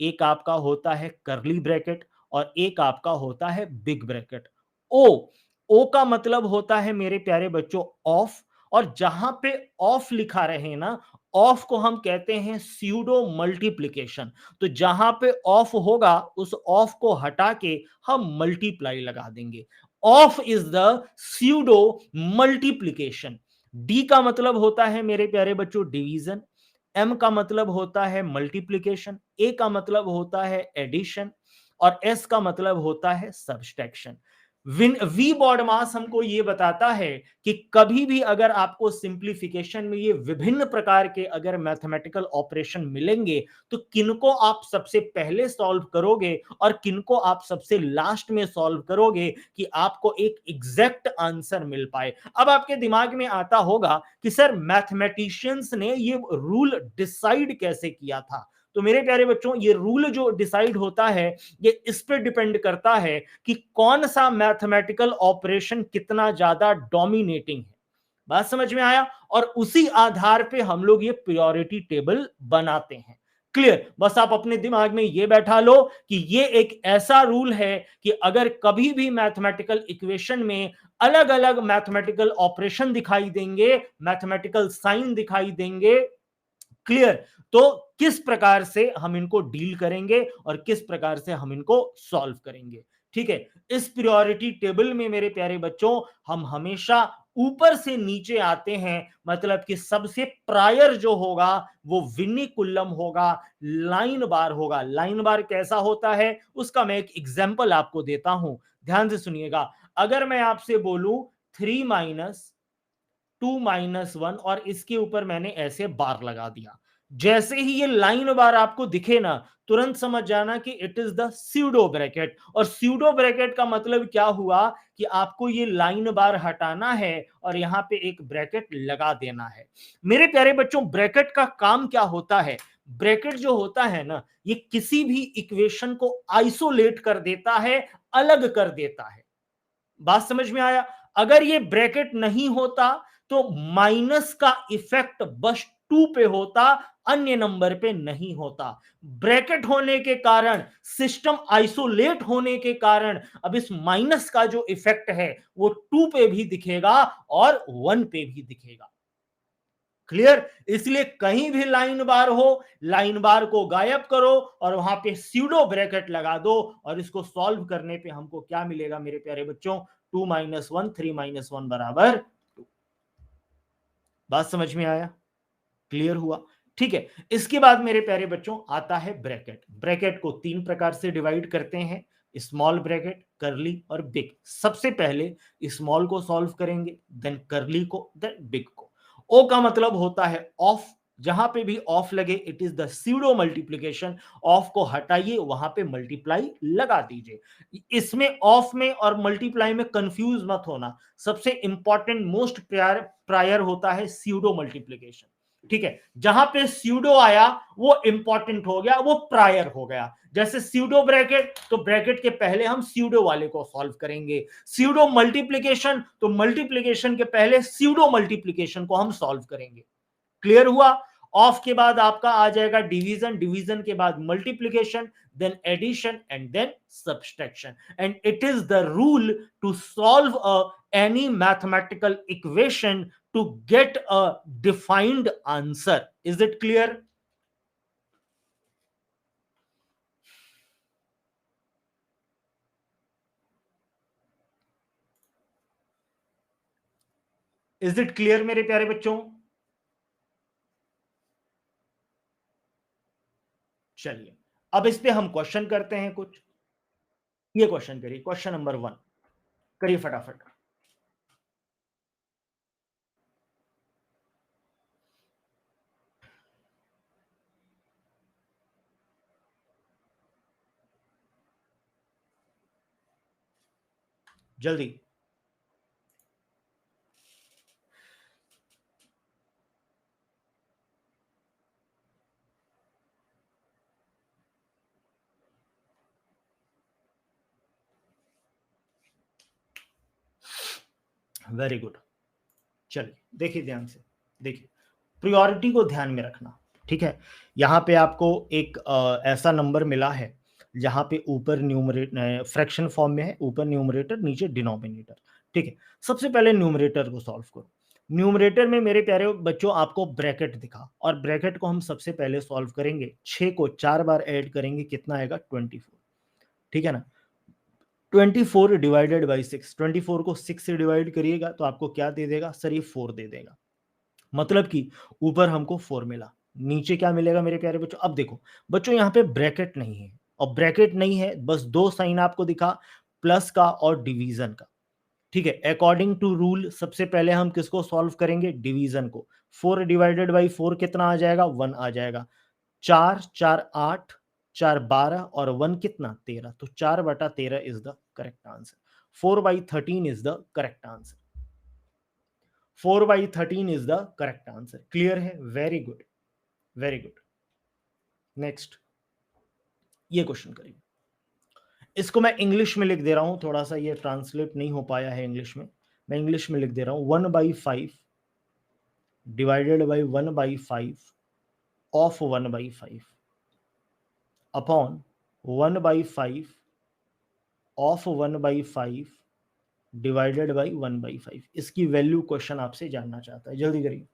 एक आपका होता है करली ब्रैकेट, और एक आपका होता है बिग ब्रैकेट। ओ, ओ का मतलब होता है मेरे प्यारे बच्चों ऑफ। और जहां पे ऑफ लिखा रहे ना, ऑफ को हम कहते हैं स्यूडो मल्टीप्लिकेशन। तो जहां पे ऑफ होगा उस ऑफ को हटा के हम मल्टीप्लाई लगा देंगे। Of is the pseudo multiplication. D का मतलब होता है मेरे प्यारे बच्चों डिवीजन, एम का मतलब होता है मल्टीप्लिकेशन, ए का मतलब होता है एडिशन, और एस का मतलब होता है सब्सट्रैक्शन। वी बॉड मास हमको ये बताता है कि कभी भी अगर आपको सिंप्लीफिकेशन में ये विभिन्न प्रकार के अगर मैथमेटिकल ऑपरेशन मिलेंगे, तो किनको आप सबसे पहले सॉल्व करोगे और किनको आप सबसे लास्ट में सॉल्व करोगे कि आपको एक एग्जैक्ट आंसर मिल पाए। अब आपके दिमाग में आता होगा कि सर मैथमेटिशियंस ने ये रूल डिसाइड कैसे किया था। तो मेरे प्यारे बच्चों ये रूल जो डिसाइड होता है ये इस पे डिपेंड करता है कि कौन सा मैथमेटिकल ऑपरेशन कितना ज्यादा डोमिनेटिंग है। बात समझ में आया, और उसी आधार पे हम लोग ये प्रायोरिटी टेबल बनाते हैं। क्लियर, बस आप अपने दिमाग में ये बैठा लो कि ये एक ऐसा रूल है कि अगर कभी भी मैथमेटिकल इक्वेशन में अलग अलग मैथमेटिकल ऑपरेशन दिखाई देंगे, मैथमेटिकल साइन दिखाई देंगे, क्लियर, तो किस प्रकार से हम इनको डील करेंगे और किस प्रकार से हम इनको सॉल्व करेंगे। ठीक है, इस प्रायोरिटी टेबल में मेरे प्यारे बच्चों हम हमेशा ऊपर से नीचे आते हैं, मतलब कि सबसे प्रायर जो होगा वो विन्निकुलम होगा, लाइन बार होगा। लाइन बार कैसा होता है उसका मैं एक एग्जांपल आपको देता हूं, ध्यान से सुनिएगा। अगर मैं आपसे बोलूं 3 - 2 - 1 और इसके ऊपर मैंने ऐसे बार लगा दिया, जैसे ही ये लाइन बार आपको दिखे ना, तुरंत समझ जाना कि it is the pseudo bracket. और स्यूडो ब्रैकेट का मतलब क्या हुआ कि आपको ये लाइन बार हटाना है और यहां पे एक ब्रैकेट लगा देना है। मेरे प्यारे बच्चों, ब्रैकेट का काम क्या होता है? ब्रैकेट जो होता है ना, ये किसी भी इक्वेशन को आइसोलेट कर देता है, अलग कर देता है। बात समझ में आया? अगर ये ब्रैकेट नहीं होता तो माइनस का इफेक्ट बस टू पे होता, अन्य नंबर पे नहीं होता। ब्रैकेट होने के कारण, सिस्टम आइसोलेट होने के कारण, अब इस माइनस का जो इफेक्ट है वो टू पे भी दिखेगा और वन पे भी दिखेगा। क्लियर? इसलिए कहीं भी लाइन बार हो, लाइन बार को गायब करो और वहां पे स्यूडो ब्रैकेट लगा दो, और इसको सॉल्व करने पे हमको क्या मिलेगा मेरे प्यारे बच्चों? 2 - 1 3 - 1 बराबर 2। बात समझ में आया? क्लियर हुआ? ठीक है। इसके बाद मेरे प्यारे बच्चों आता है ब्रैकेट। ब्रैकेट को तीन प्रकार से डिवाइड करते हैं, स्मॉल ब्रैकेट, करली और बिग। सबसे पहले स्मॉल को सॉल्व करेंगे, देन करली को, देन बिग को। ओ का मतलब होता है ऑफ। जहां पे भी ऑफ लगे it is the pseudo multiplication. Of को हटाइए, वहां पे मल्टीप्लाई लगा दीजिए। इसमें ऑफ में और मल्टीप्लाई में कंफ्यूज मत होना। सबसे इंपॉर्टेंट मोस्ट प्रायर होता है स्यूडो मल्टीप्लीकेशन। ठीक है, जहां पे स्यूडो आया वो इंपॉर्टेंट हो गया, वो प्रायर हो गया। जैसे स्यूडो ब्रैकेट, तो ब्रैकेट के पहले हम स्यूडो वाले को सॉल्व करेंगे। स्यूडो मल्टीप्लीकेशन, तो मल्टीप्लीकेशन के पहले स्यूडो मल्टीप्लीकेशन को हम सॉल्व करेंगे। क्लियर हुआ? ऑफ के बाद आपका आ जाएगा डिवीजन, डिवीजन के बाद multiplication, then addition and then subtraction. And it is the rule to solve any mathematical equation to get a defined answer. Is it clear? Is it clear मेरे प्यारे बच्चों? चलिए, अब इस पे हम क्वेश्चन करते हैं कुछ। ये क्वेश्चन करिए, क्वेश्चन नंबर 1 करिए फटाफट। जल्दी। Very good. चलिए देखिए ध्यान से, देखिए प्रायोरिटी को ध्यान में रखना। ठीक है, यहाँ पे आपको एक ऐसा नंबर मिला है जहाँ पे ऊपर न्यूमरेटर फ्रैक्शन फॉर्म में है, ऊपर न्यूमरेटर नीचे डिनोमिनेटर। ठीक है, सबसे पहले न्यूमरेटर को सॉल्व करो। न्यूमरेटर में मेरे प्यारे बच्चों आपको ब्रैकेट दिखा, और ब्रैकेट को हम सबसे पहले सॉल्व करेंगे। 6 को 4 बार ऐड करेंगे, कितना आएगा? 24। ठीक है ना? 24 डिवाइडेड बाई 6, 24 को 6 से डिवाइड करिएगा तो आपको क्या दे देगा सर? ये 4 दे देगा। मतलब कि ऊपर हमको 4 मिला, नीचे क्या मिलेगा मेरे प्यारे बच्चों? अब देखो बच्चों, यहाँ पे ब्रैकेट नहीं है, और ब्रैकेट नहीं है, बस दो साइन आपको दिखा, प्लस का और डिवीजन का। ठीक है, अकॉर्डिंग टू रूल सबसे पहले हम किसको सॉल्व करेंगे? डिवीजन को। 4 डिवाइडेड बाई 4 कितना आ जाएगा? 1 आ जाएगा। 4 4 8, 4 12 और 1 कितना? 13। तो 4/13 is the correct answer. 4/13 is the correct answer. 4/13 is the correct answer. Clear है? Very good, very good. Next ये क्वेश्चन करिए। इसको मैं इंग्लिश में लिख दे रहा हूं, थोड़ा सा ये ट्रांसलेट नहीं हो पाया है इंग्लिश में। मैं इंग्लिश में लिख दे रहा हूं। 1/5 divided by 1/5 of 1/5 upon 1/5 of 1/5 divided by 1/5। इसकी वैल्यू क्वेश्चन आपसे जानना चाहता है, जल्दी करिए।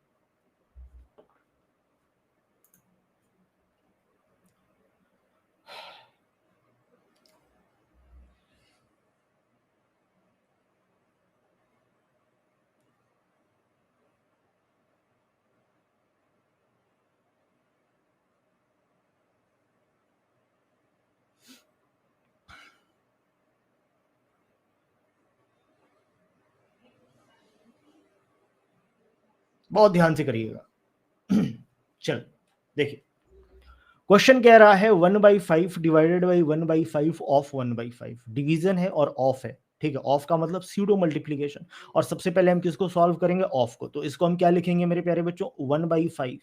बहुत ध्यान से करिएगा। चल, देखिए क्वेश्चन कह रहा है 1/5 डिवाइडेड बाई 1/5 ऑफ 1/5, डिवीजन है और ऑफ है, ठीक है। ऑफ का मतलब स्यूडो मल्टीप्लीकेशन, और सबसे पहले हम किसको सॉल्व करेंगे, ऑफ को। तो इसको हम क्या लिखेंगे मेरे प्यारे बच्चों, 1/5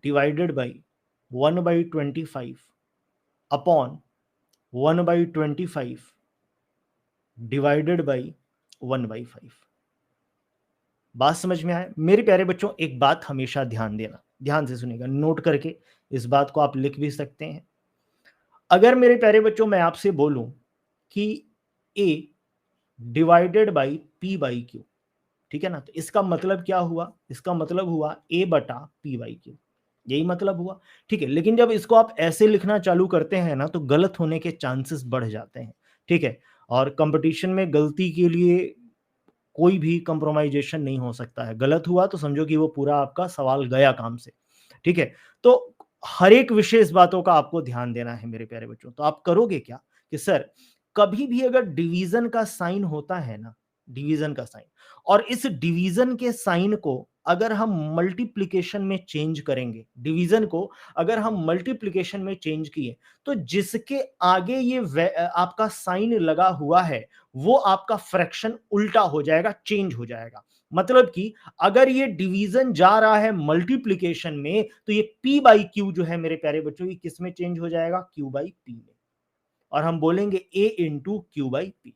divided by 1/25 upon 1/25 divided by 1/5। बात समझ में आए मेरे प्यारे बच्चों? एक बात हमेशा ध्यान देना, ध्यान से सुनिएगा, नोट करके इस बात को आप लिख भी सकते हैं। अगर मेरे प्यारे बच्चों मैं आपसे बोलूं कि a divided by p by Q, ठीक है ना, तो इसका मतलब क्या हुआ, इसका मतलब हुआ a बटा p बाई क्यू, यही मतलब हुआ, ठीक है। लेकिन जब इसको आप ऐसे लिखना चालू करते हैं ना, तो गलत होने के चांसेस बढ़ जाते हैं, ठीक है। और कंपटीशन में गलती के लिए कोई भी कंप्रोमाइजेशन नहीं हो सकता है। गलत हुआ तो समझो कि वो पूरा आपका सवाल गया काम से, ठीक है। तो हर एक विशेष बातों का आपको ध्यान देना है मेरे प्यारे बच्चों। तो आप करोगे क्या कि सर कभी भी अगर डिवीजन का साइन होता है ना, डिवीजन का साइन, और इस डिवीजन के साइन को अगर हम मल्टीप्लिकेशन में चेंज करेंगे, डिवीजन को अगर हम मल्टीप्लिकेशन में चेंज किए, तो जिसके आगे ये आपका साइन लगा हुआ है वो आपका फ्रैक्शन उल्टा हो जाएगा, चेंज हो जाएगा। मतलब कि अगर ये डिवीजन जा रहा है मल्टीप्लिकेशन में, तो ये p बाई क्यू जो है मेरे प्यारे बच्चों, ये किस में चेंज हो जाएगा, q बाई p में, और हम बोलेंगे a into Q by p।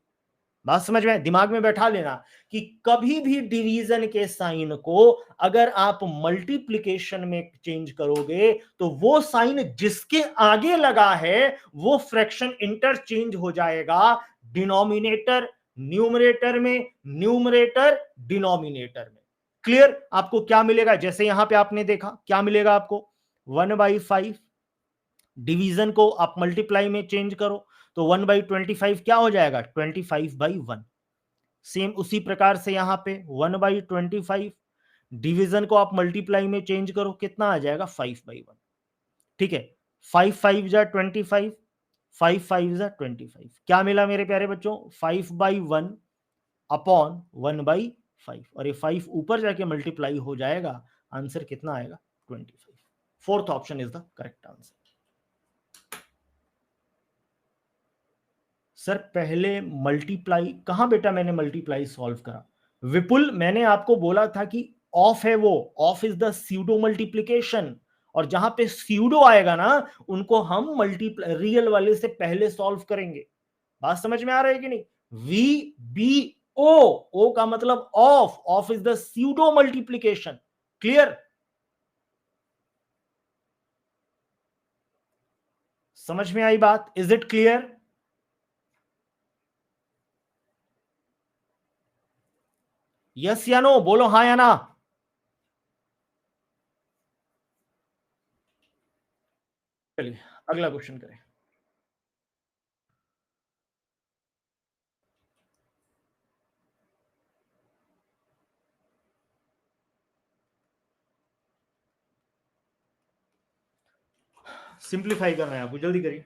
बात समझ में, दिमाग में बैठा लेना कि कभी भी डिवीजन के साइन को अगर आप मल्टीप्लिकेशन में चेंज करोगे, तो वो साइन जिसके आगे लगा है वो फ्रैक्शन इंटरचेंज हो जाएगा, डिनोमिनेटर न्यूमरेटर में, न्यूमरेटर डिनोमिनेटर में। क्लियर? आपको क्या मिलेगा, जैसे यहां पे आपने देखा क्या मिलेगा आपको, 1/5 डिवीजन को आप मल्टीप्लाई में चेंज करो तो 1/25 क्या हो जाएगा, 25/1। सेम उसी प्रकार से यहां पे 1/25 डिवीजन को आप मल्टीप्लाई में चेंज करो, कितना आ जाएगा, 5/1, ठीक है। 5×5 = 25, 5×5 = 25, क्या मिला मेरे प्यारे बच्चों, 5/1 अपॉन 1/5, और ये 5 ऊपर जाके मल्टीप्लाई हो जाएगा, आंसर कितना आएगा, 25। Fourth option is the correct answer. Sir पहले मल्टीप्लाई कहां बेटा, मैंने मल्टीप्लाई सॉल्व करा, विपुल मैंने आपको बोला था कि ऑफ है, वो of is the pseudo multiplication, और जहां पे स्यूडो आएगा ना उनको हम मल्टीप्लाई रियल वाले से पहले सॉल्व करेंगे। बात समझ में आ रहा है कि नहीं, वी बी ओ, ओ का मतलब of, of is the pseudo multiplication. Clear? समझ में आई बात, इज इट क्लियर? यस या नो, बोलो हाँ या ना। चलिए अगला क्वेश्चन करें। सिंप्लीफाई करना है आपको, जल्दी करिए।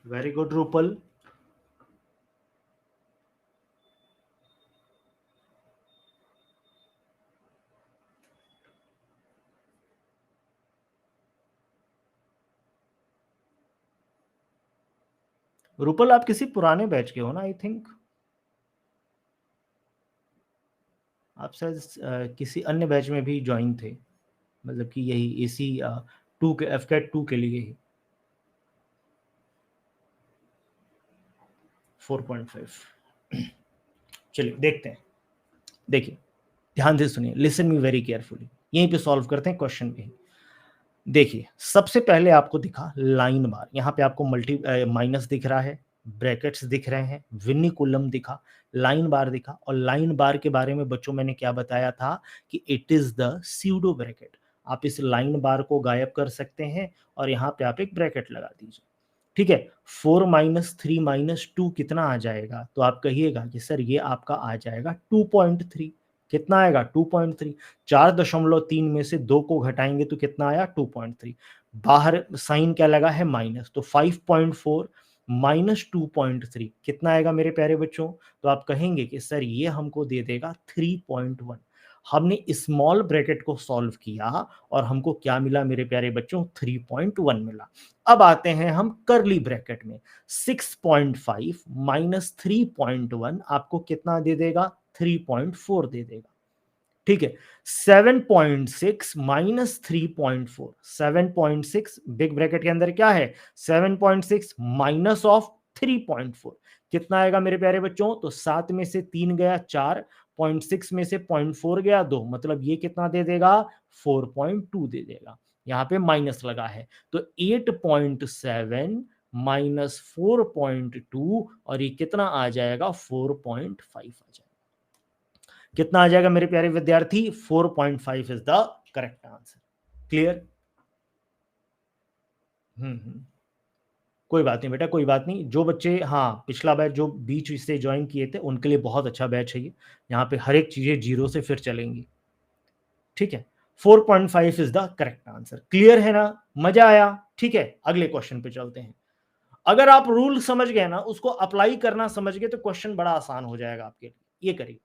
Very good Rupal. रूपल आप किसी पुराने बैच के हो ना, आई थिंक आप शायद किसी अन्य बैच में भी ज्वाइन थे, मतलब कि यही इसी 2 के FCAT 2 के लिए ही 4.5। चलिए देखते हैं, देखिए ध्यान से सुनिए, लिसन मी वेरी केयरफुली, यहीं पे सॉल्व करते हैं क्वेश्चन पे ही। देखिए सबसे पहले आपको दिखा लाइन बार, यहाँ पे आपको माइनस दिख रहा है, ब्रैकेट्स दिख रहे हैं, विनिकुलम दिखा, लाइन बार दिखा, और लाइन बार के बारे में बच्चों मैंने क्या बताया था कि it is the pseudo bracket. आप इस लाइन बार को गायब कर सकते हैं और यहाँ पे आप एक ब्रैकेट लगा दीजिए। ठीक है, 4 माइनस 3 माइनस 2 कितना आ जाएगा? तो आप कहिएगा कि सर ये आपका आ जाएगा 2.3। कितना आएगा? 2.3। 4.3 में से 2 को घटाएंगे तो कितना आया? 2.3। बाहर साइन क्या लगा है? माइनस, तो 5.4 माइनस 2.3 कितना आएगा मेरे प्यारे बच्चों? तो आप कहेंगे कि सर ये हमको दे देगा 3.1। हमने स्मॉल ब्रैकेट को सॉल्व किया और हमको क्या मिला मेरे प्यारे बच्चों? 3.1 मिला। अब आते हैं हम करली ब्रैकेट में। 6.5 माइनस 3.1 आपको कितना दे देगा? 3.4 दे देगा। ठीक है, 7.6 माइनस 3.4, 7.6 बिग ब्रैकेट के अंदर क्या है? 7.6 माइनस ऑफ 3.4 कितना आएगा मेरे प्यारे बच्चों? तो 7 में से 3 गया 4, 0.6 में से 0.4 गया 2, मतलब ये कितना दे देगा? 4.2 दे देगा। यहाँ पे माइनस लगा है, तो 8.7 माइनस 4.2, और ये कितना आ जाएगा? 4.5 आ जाएगा। कितना आ जाएगा मेरे प्यारे विद्यार्थी? 4.5 is the correct answer. Clear? कोई बात नहीं बेटा, कोई बात नहीं। जो बच्चे, हाँ, पिछला बैच जो बीच से ज्वाइन किए थे उनके लिए बहुत अच्छा बैच है ये। यहाँ पे हर एक चीजें जीरो से फिर चलेंगी। ठीक है, 4.5 is the correct answer. Clear है ना? मजा आया? ठीक है, अगले क्वेश्चन पे चलते हैं। अगर आप रूल समझ गए ना, उसको अप्लाई करना समझ गए, तो क्वेश्चन बड़ा आसान हो जाएगा आपके लिए। ये करिए,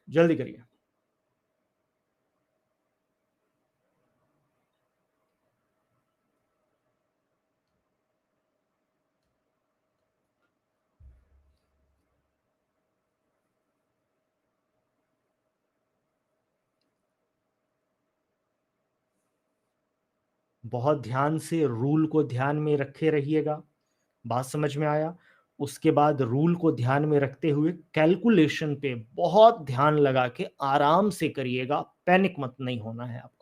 जल्दी करिए। बहुत ध्यान से रूल को ध्यान में रखे रहिएगा। बात समझ में आया? उसके बाद रूल को ध्यान में रखते हुए कैलकुलेशन पे बहुत ध्यान लगा के आराम से करिएगा, पैनिक मत नहीं होना है आपको।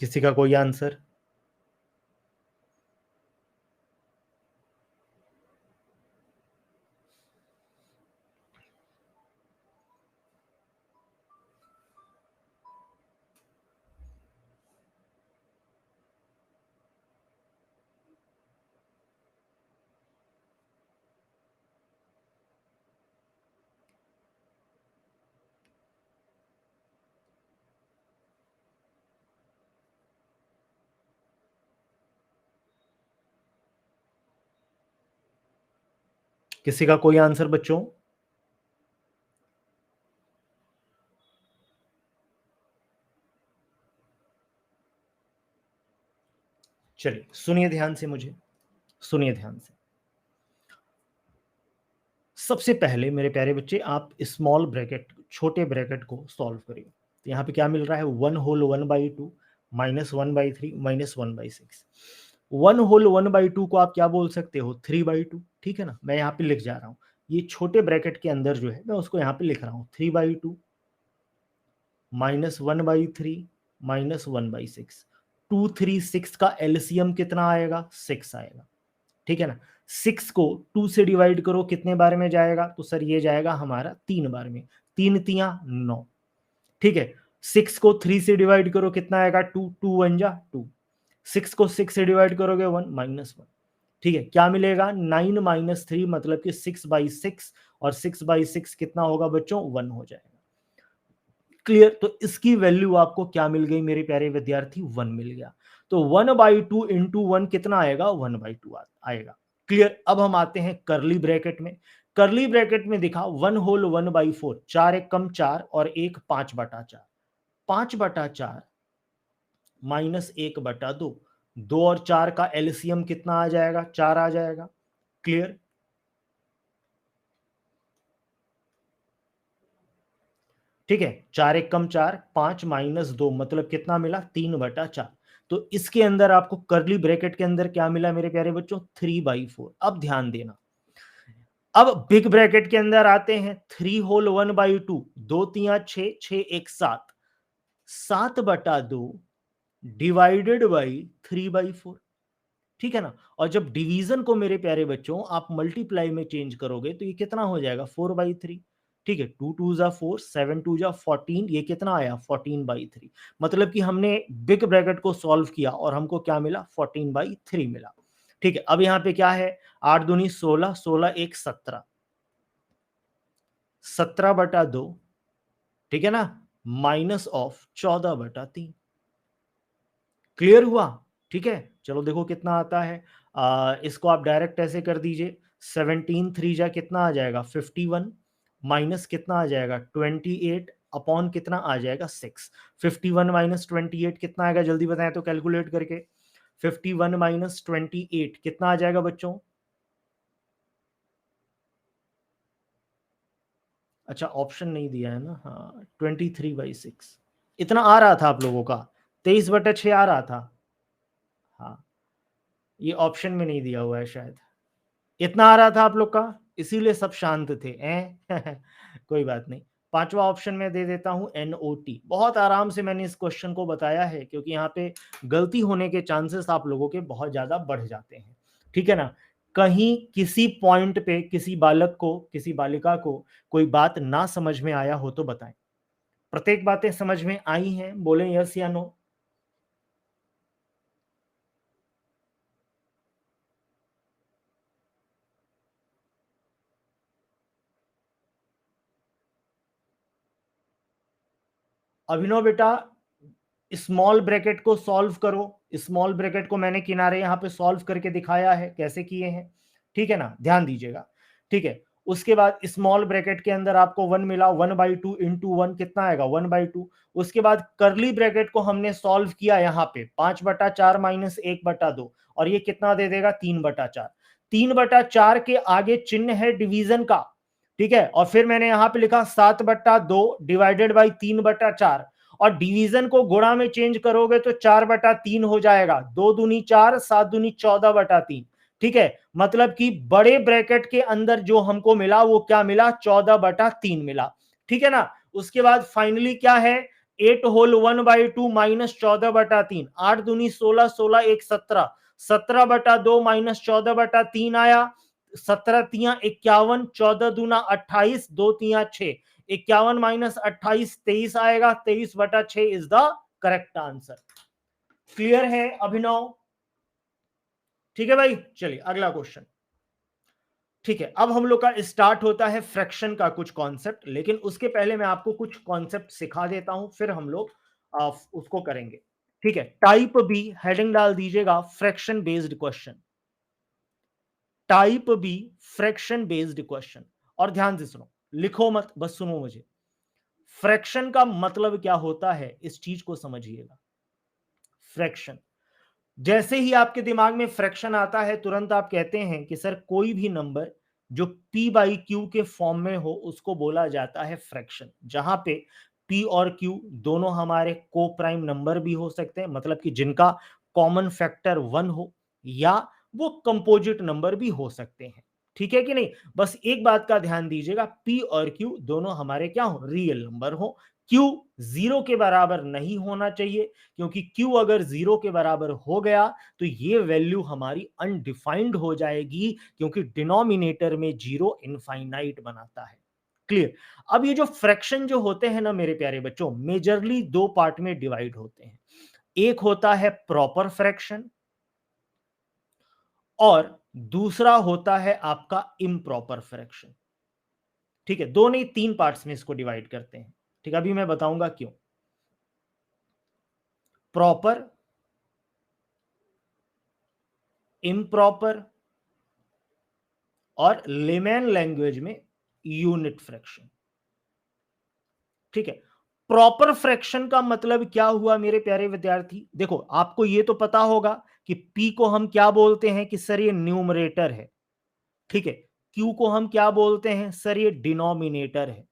किसी का कोई आंसर? किसी का कोई आंसर बच्चों? चलिए सुनिए ध्यान से, मुझे सुनिए ध्यान से। सबसे पहले मेरे प्यारे बच्चे, आप स्मॉल ब्रैकेट, छोटे ब्रैकेट को सॉल्व करिए। तो यहाँ पे क्या मिल रहा है? 1/1/2 माइनस 1/3 माइनस 1/6। 1/1/2 को आप क्या बोल सकते हो? 3/2। ठीक है ना? मैं यहाँ पे लिख जा रहा हूँ, ये छोटे ब्रैकेट के अंदर जो है मैं उसको यहाँ पे लिख रहा हूँ 3/2 माइनस 1/3 माइनस 1/6। 2 3 6 का एलसीएम कितना आएगा? 6 आएगा। ठीक है ना? 6 को 2 से डिवाइड करो, कितने बार में जाएगा? तो सर ये जाएगा हमारा 3 बार में, 3 तियां 9। ठीक है, 6 को 3 से डिवाइड करो, कितना आएगा? 2, 2 1 जा 2। 6 को 6 से डिवाइड करोगे 1 माइनस 1। ठीक है, क्या मिलेगा? 9 माइनस 3 मतलब कि 6/6, और 6/6 कितना होगा बच्चों? 1 हो जाएगा। क्लियर? तो इसकी वैल्यू आपको क्या मिल गई मेरे प्यारे विद्यार्थी? 1 मिल गया। तो 1/2 इंटू 1 कितना आएगा? 1/2 आएगा। क्लियर? अब हम आते हैं करली ब्रैकेट में। करली ब्रैकेट में दिखा 1 होल 1/4, 4 एक कम 4 और 1 5/4, 5/4 माइनस 1/2, 2 और 4 का एलसीएम कितना आ जाएगा? 4 आ जाएगा। क्लियर? ठीक है, 4 एक कम 4, 5 माइनस 2 मतलब कितना मिला? 3/4। तो इसके अंदर आपको करली ब्रैकेट के अंदर क्या मिला मेरे प्यारे बच्चों? 3/4। अब ध्यान देना, अब बिग ब्रैकेट के अंदर आते हैं, 3 होल 1/2, 2 तिया 6, 6 एक 7, 7/2 डिवाइडेड बाई 3/4। ठीक है ना? और जब डिवीजन को मेरे प्यारे बच्चों आप मल्टीप्लाई में चेंज करोगे तो ये कितना हो जाएगा? 4/3। ठीक है, 2 2 जा 4, 7 2 जा 14, ये कितना आया? 14/3। मतलब कि हमने बिग ब्रैकेट को सॉल्व किया और हमको क्या मिला? 14/3 मिला। ठीक है, अब यहाँ पे क्या है? 8 दूनी 16, 16 एक 17, 17/2, ठीक है ना, माइनस ऑफ 14/3। क्लियर हुआ? ठीक है, चलो देखो कितना आता है। इसको आप डायरेक्ट ऐसे कर दीजिए, 17 3 जा कितना आ जाएगा? 51 माइनस कितना आ जाएगा? 28 अपॉन कितना आ जाएगा? 6। 51 माइनस 28 कितना आएगा? जल्दी बताएं तो कैलकुलेट करके। 51 माइनस 28 कितना आ जाएगा बच्चों? अच्छा, ऑप्शन नहीं दिया है ना। हाँ, 23/6 इतना आ रहा था आप लोगों का, 23/6 आ रहा था। हाँ, ये ऑप्शन में नहीं दिया हुआ है शायद। इतना आ रहा था आप लोग का, इसीलिए सब शांत थे हैं। कोई बात नहीं, पांचवा ऑप्शन में दे देता हूं, NOT। बहुत आराम से मैंने इस क्वेश्चन को बताया है क्योंकि यहाँ पे गलती होने के चांसेस आप लोगों के बहुत ज्यादा बढ़ जाते हैं। ठीक है ना? कहीं किसी पॉइंट पे किसी बालक को, किसी बालिका को कोई बात ना समझ में आया हो तो बताएं। प्रत्येक बातें समझ में आई हैं? बोले यस या नो। अभिनव बेटा, स्मॉल ब्रैकेट को सॉल्व करो। स्मॉल ब्रैकेट को मैंने किनारे यहां पे सॉल्व करके दिखाया है कैसे किए हैं। ठीक है ना, ध्यान दीजिएगा। ठीक है, उसके बाद स्मॉल ब्रैकेट के अंदर आपको 1 मिला, 1/2 इंटू 1 कितना आएगा? 1/2। उसके बाद करली ब्रैकेट को हमने सॉल्व किया यहाँ पे, 5/4 माइनस 1/2, और ये कितना दे देगा? 3/4। 3/4 के आगे चिन्ह है डिवीजन का। ठीक है, और फिर मैंने यहां पे लिखा 7/2 डिवाइडेड बाई 3/4, और डिवीजन को गुणा में चेंज करोगे तो 4/3 हो जाएगा। 2 दूनी 4, 7 दूनी 14/3। ठीक है, मतलब कि बड़े ब्रैकेट के अंदर जो हमको मिला वो क्या मिला? 14/3 मिला। ठीक है ना? उसके बाद फाइनली क्या है? 8 होल 1/2 माइनस 14/3, 8 दूनी 16, 16 एक 17, 17/2 माइनस 14/3 आया। 17 तिया 51, 14 दूना 28, 2 तिया 6, 51 माइनस 28 23 आएगा। 23/6 is the correct answer. Clear है अभिनव? ठीक है भाई, चलिए अगला क्वेश्चन। ठीक है, अब हम लोग का स्टार्ट होता है फ्रैक्शन का कुछ कॉन्सेप्ट, लेकिन उसके पहले मैं आपको कुछ कॉन्सेप्ट सिखा देता हूं, फिर हम लोग उसको करेंगे। ठीक है, टाइप बी, हेडिंग डाल दीजिएगा fraction based question. Type B, fraction based question. और ध्यान से सुनो, लिखो मत, बस सुनो मुझे। फ्रैक्शन का मतलब क्या होता है इस चीज को समझिएगा। फ्रैक्शन, जैसे ही आपके दिमाग में फ्रैक्शन आता है तुरंत आप कहते हैं कि सर कोई भी नंबर जो p/q के फॉर्म में हो उसको बोला जाता है फ्रैक्शन। जहां पे p और q दोनों हमारे को प्राइम नंबर भी हो सकते हैं, मतलब कि जिनका कॉमन फैक्टर 1 हो, या वो कंपोजिट नंबर भी हो सकते हैं। ठीक है कि नहीं? बस एक बात का ध्यान दीजिएगा, p और q दोनों हमारे क्या हो? रियल नंबर हो। q 0 के बराबर नहीं होना चाहिए, क्योंकि q अगर 0 के बराबर हो गया तो ये वैल्यू हमारी अनडिफाइंड हो जाएगी, क्योंकि डिनोमिनेटर में 0 इनफाइनाइट बनाता है। क्लियर? अब ये जो फ्रैक्शन जो होते हैं ना मेरे प्यारे बच्चों, मेजरली दो पार्ट में डिवाइड होते हैं। एक होता है प्रॉपर फ्रैक्शन और दूसरा होता है आपका इम्प्रॉपर फ्रैक्शन। ठीक है, दो नहीं तीन पार्ट्स में इसको डिवाइड करते हैं। ठीक है, अभी मैं बताऊंगा क्यों। प्रॉपर, इम्प्रॉपर और लेमैन लैंग्वेज में यूनिट फ्रैक्शन। ठीक है, प्रॉपर फ्रैक्शन का मतलब क्या हुआ मेरे प्यारे विद्यार्थी? देखो, आपको यह तो पता होगा कि p को हम क्या बोलते हैं कि सर ये न्यूमरेटर है। ठीक है, q को हम क्या बोलते हैं? सर ये डिनोमिनेटर है।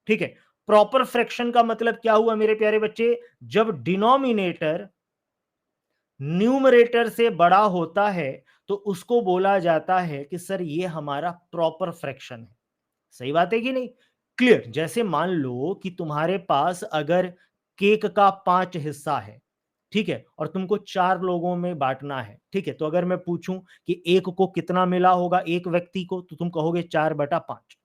ठीक है, प्रॉपर फ्रैक्शन का मतलब क्या हुआ मेरे प्यारे बच्चे? जब डिनोमिनेटर न्यूमरेटर से बड़ा होता है तो उसको बोला जाता है कि सर ये हमारा प्रॉपर फ्रैक्शन है। सही बात है कि नहीं? क्लियर? जैसे मान लो कि तुम्हारे पास अगर केक का 5 हिस्सा है, ठीक है, और तुमको 4 लोगों में बांटना है, ठीक है, तो अगर मैं पूछूं कि एक को कितना मिला होगा एक व्यक्ति को, तो तुम कहोगे 4/5।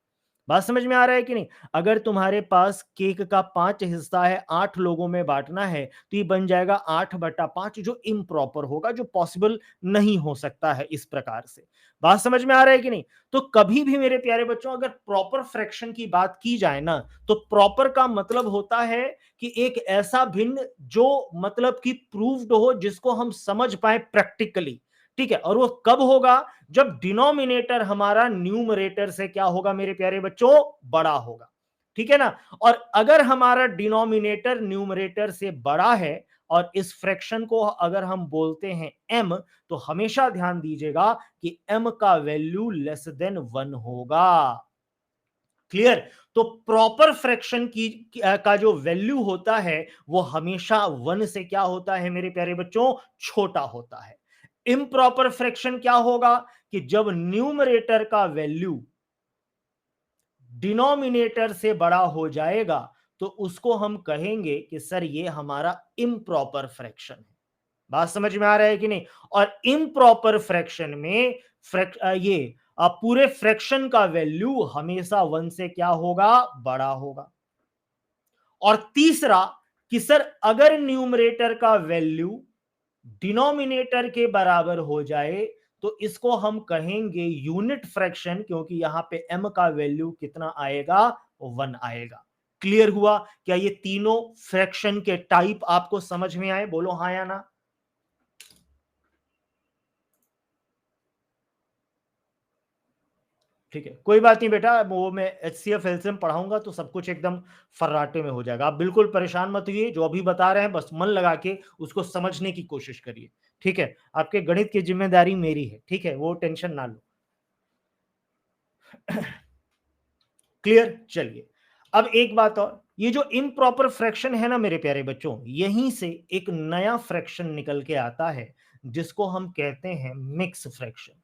बात समझ में आ रहा है कि नहीं? अगर तुम्हारे पास केक का 5 हिस्सा है, 8 लोगों में बांटना है, तो ये बन जाएगा 8/5, जो इम्प्रॉपर होगा, जो पॉसिबल नहीं हो सकता है इस प्रकार से। बात समझ में आ रहा है कि नहीं? तो कभी भी मेरे प्यारे बच्चों अगर प्रॉपर फ्रैक्शन की बात की जाए ना, तो प्रॉपर का मतलब होता है कि एक ऐसा भिन्न जो मतलब कि प्रूव्ड हो, जिसको हम समझ पाए प्रैक्टिकली। ठीक है, और वो कब होगा? जब डिनोमिनेटर हमारा न्यूमरेटर से क्या होगा मेरे प्यारे बच्चों? बड़ा होगा। ठीक है ना? और अगर हमारा डिनोमिनेटर न्यूमरेटर से बड़ा है और इस फ्रैक्शन को अगर हम बोलते हैं m, तो हमेशा ध्यान दीजिएगा कि m का वैल्यू लेस देन 1 होगा। क्लियर? तो प्रॉपर फ्रैक्शन की का जो वैल्यू होता है वो हमेशा 1 से क्या होता है मेरे प्यारे बच्चों? छोटा होता है। इम्प्रॉपर फ्रैक्शन क्या होगा? कि जब न्यूमरेटर का वैल्यू डिनोमिनेटर से बड़ा हो जाएगा तो उसको हम कहेंगे कि सर ये हमारा इम्प्रॉपर फ्रैक्शन है। बात समझ में आ रहा है कि नहीं? और इम्प्रॉपर फ्रैक्शन में ये पूरे फ्रैक्शन का वैल्यू हमेशा 1 से क्या होगा? बड़ा होगा। और तीसरा कि सर अगर न्यूमरेटर का वैल्यू डिनोमिनेटर के बराबर हो जाए तो इसको हम कहेंगे यूनिट फ्रैक्शन, क्योंकि यहां पे m का वैल्यू कितना आएगा? 1 आएगा। क्लियर हुआ? क्या ये तीनों फ्रैक्शन के टाइप आपको समझ में आए? बोलो हाँ या ना। ठीक है, कोई बात नहीं बेटा, वो मैं HCF एलसीएम पढ़ाऊंगा तो सब कुछ एकदम फर्राटे में हो जाएगा। आप बिल्कुल परेशान मत होइए, जो अभी बता रहे हैं बस मन लगा के उसको समझने की कोशिश करिए। ठीक है, आपके गणित की जिम्मेदारी मेरी है। ठीक है, वो टेंशन ना लो। क्लियर? चलिए, अब एक बात और, ये जो इम्प्रॉपर फ्रैक्शन है ना मेरे प्यारे बच्चों, यहीं से एक नया फ्रैक्शन निकल के आता है जिसको हम कहते हैं मिक्स फ्रैक्शन।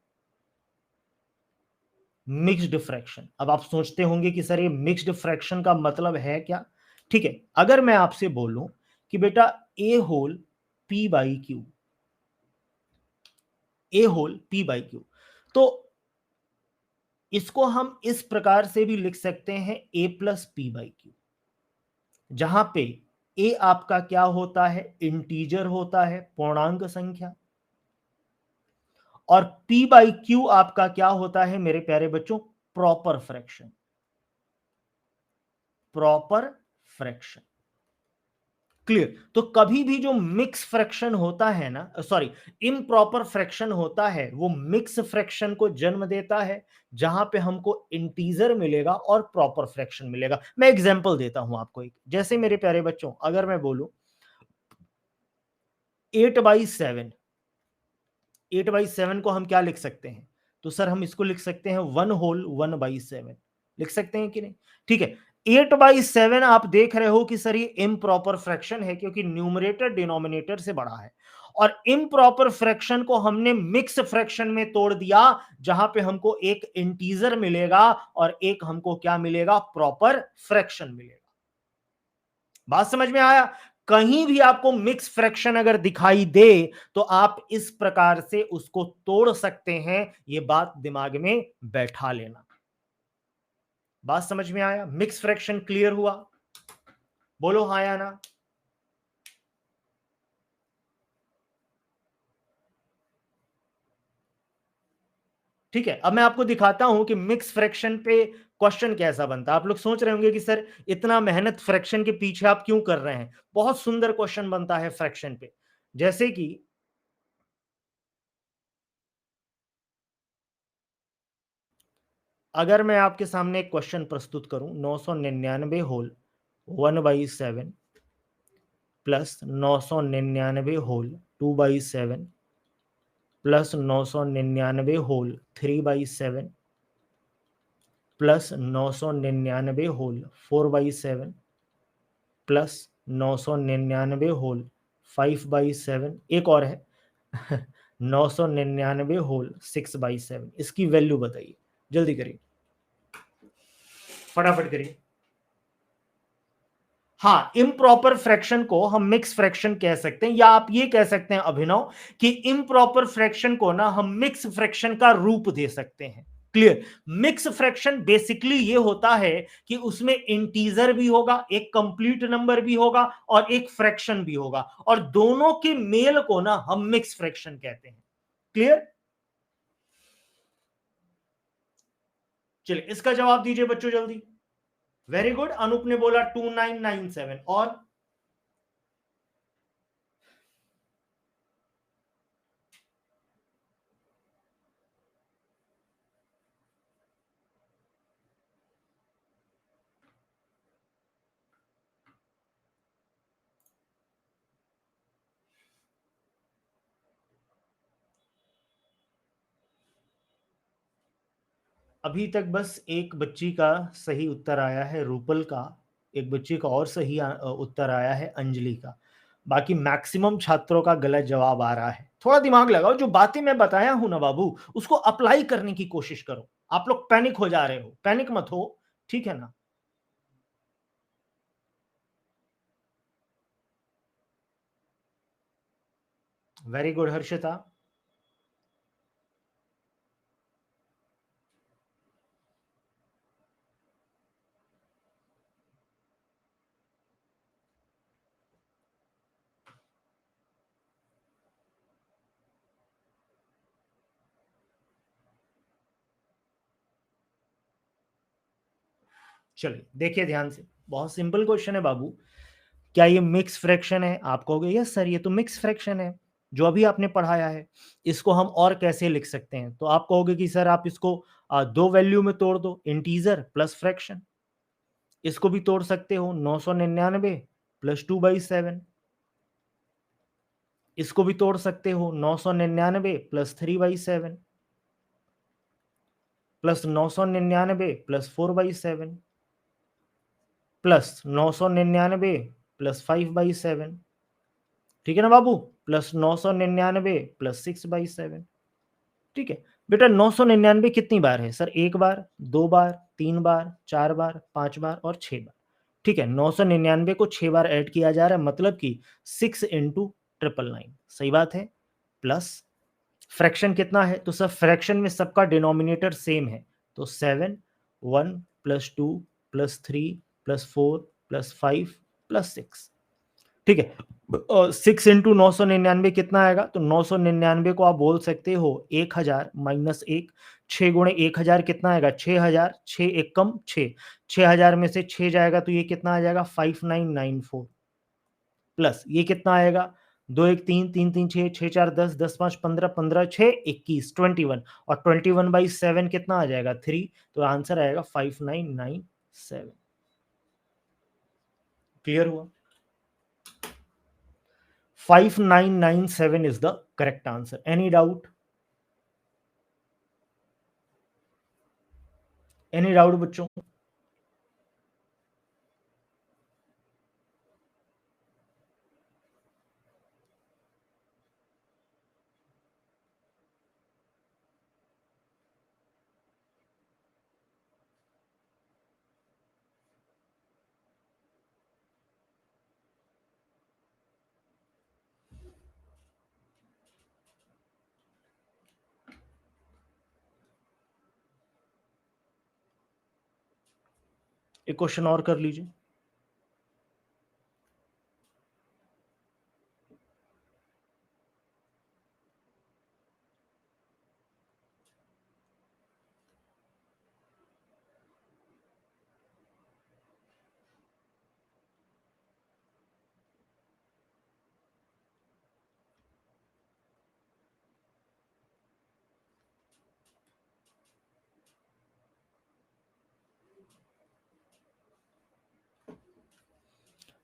Mixed fraction. अब आप सोचते होंगे कि सर ये मिक्स्ड फ्रैक्शन का मतलब है क्या? ठीक है, अगर मैं आपसे बोलूं कि बेटा a whole p by q, a whole p by q, तो इसको हम इस प्रकार से भी लिख सकते हैं ए प्लस पी बाई क्यू, जहां पे ए आपका क्या होता है? इंटीजर होता है, पूर्णांक संख्या, और p बाई क्यू आपका क्या होता है मेरे प्यारे बच्चों? Proper fraction. Proper fraction. Clear? तो कभी भी जो मिक्स फ्रैक्शन होता है ना, सॉरी, इम्प्रॉपर फ्रैक्शन होता है, वो मिक्स फ्रैक्शन को जन्म देता है, जहां पे हमको इंटीजर मिलेगा और प्रॉपर फ्रैक्शन मिलेगा। मैं एग्जांपल देता हूं आपको एक, जैसे मेरे प्यारे बच्चों अगर मैं बोलूं 8/7, 8/7 को हम क्या लिख सकते हैं? तो सर हम इसको लिख सकते हैं 1/1/7, लिख सकते हैं कि नहीं? ठीक है, 8/7 आप देख रहे हो कि सर ये इम्प्रॉपर फ्रैक्शन है, क्योंकि न्यूमरेटर डिनोमिनेटर से बड़ा है। और इम्प्रॉपर फ्रैक्शन को हमने मिक्स फ्रैक्शन में तोड़ दिया, जहां पे हमको एक इंटीजर मिलेगा और एक हमको क्या मिलेगा? प्रॉपर फ्रैक्शन मिलेगा। बात समझ में आया? कहीं भी आपको मिक्स फ्रैक्शन अगर दिखाई दे तो आप इस प्रकार से उसको तोड़ सकते हैं, यह बात दिमाग में बैठा लेना। बात समझ में आया? मिक्स फ्रैक्शन क्लियर हुआ? बोलो हाँ या ना। ठीक है, अब मैं आपको दिखाता हूं कि मिक्स फ्रैक्शन पे क्वेश्चन कैसा बनता है। आप लोग सोच रहे होंगे कि सर इतना मेहनत फ्रैक्शन के पीछे आप क्यों कर रहे हैं? बहुत सुंदर क्वेश्चन बनता है फ्रैक्शन पे। जैसे कि अगर मैं आपके सामने एक क्वेश्चन प्रस्तुत करूं, 999 whole 1/7 plus 999 whole 2/7 plus 999 whole 3/7 plus 999 whole 4/7 plus 999 whole 5/7, एक और है 999 होल 6/7। इसकी वैल्यू बताइए, जल्दी करिए, फटाफट करिए। हाँ, इम्प्रॉपर फ्रैक्शन को हम मिक्स फ्रैक्शन कह सकते हैं, या आप ये कह सकते हैं अभिनव कि इम्प्रॉपर फ्रैक्शन को ना हम मिक्स फ्रैक्शन का रूप दे सकते हैं। क्लियर? मिक्स फ्रैक्शन बेसिकली ये होता है कि उसमें इंटीजर भी होगा, एक कंप्लीट नंबर भी होगा और एक फ्रैक्शन भी होगा, और दोनों के मेल को ना हम मिक्स फ्रैक्शन कहते हैं। क्लियर? चलिए इसका जवाब दीजिए बच्चों जल्दी। वेरी गुड, अनूप ने बोला 2997। और अभी तक बस एक बच्ची का सही उत्तर आया है, रूपल का। एक बच्ची का और सही उत्तर आया है, अंजलि का। बाकी मैक्सिमम छात्रों का गलत जवाब आ रहा है। थोड़ा दिमाग लगाओ, जो बातें मैं बताया हूं ना बाबू, उसको अप्लाई करने की कोशिश करो। आप लोग पैनिक हो जा रहे हो, पैनिक मत हो, ठीक है ना? Very good Harshita. चलिए देखिए ध्यान से, बहुत सिंपल क्वेश्चन है बाबू। क्या ये मिक्स फ्रैक्शन है? आप कहोगे यस सर, ये तो मिक्स फ्रैक्शन है जो अभी आपने पढ़ाया है। इसको हम और कैसे लिख सकते हैं? तो आप कहोगे कि सर आप इसको दो वैल्यू में तोड़ दो, इंटीजर प्लस फ्रैक्शन। इसको भी तोड़ सकते हो, 999 प्लस 2/7। इसको भी तोड़ सकते हो, 999 plus 3/7 plus 999 plus 4/7 plus 999 plus 5/7। ठीक है ना बाबू? Plus 999 plus 6/7। ठीक है बेटा, 999 कितनी बार है सर? एक बार, दो बार, तीन बार, चार बार, पांच बार और छह बार। ठीक है, 999 को छह बार ऐड किया जा रहा है, मतलब कि 6 × 999। सही बात है। प्लस फ्रैक्शन कितना है? तो सर फ्रैक्शन में सबका डिनोमिनेटर सेम है, तो 7, 1 plus 2 plus 3 plus 4 plus 5 plus 6। ठीक है, 6 × 999 कितना आएगा? तो 999 को आप बोल सकते हो 1000 माइनस एक। 6 × 1000 कितना आएगा? 6000। 6 एक कम 6, 6000 में से 6 जाएगा तो ये कितना आ जाएगा? 5994। प्लस ये कितना आएगा? दो एक तीन, तीन तीन छः, छः चार दस, दस पाँच पंद्रह, पंद्रह छः 21, 21। और 21/7 कितना आ जाएगा? 3। तो आंसर आएगा 5997। क्लियर हुआ? 5997 is the correct answer. Any doubt? Any doubt बच्चों? एक क्वेश्चन और कर लीजिए।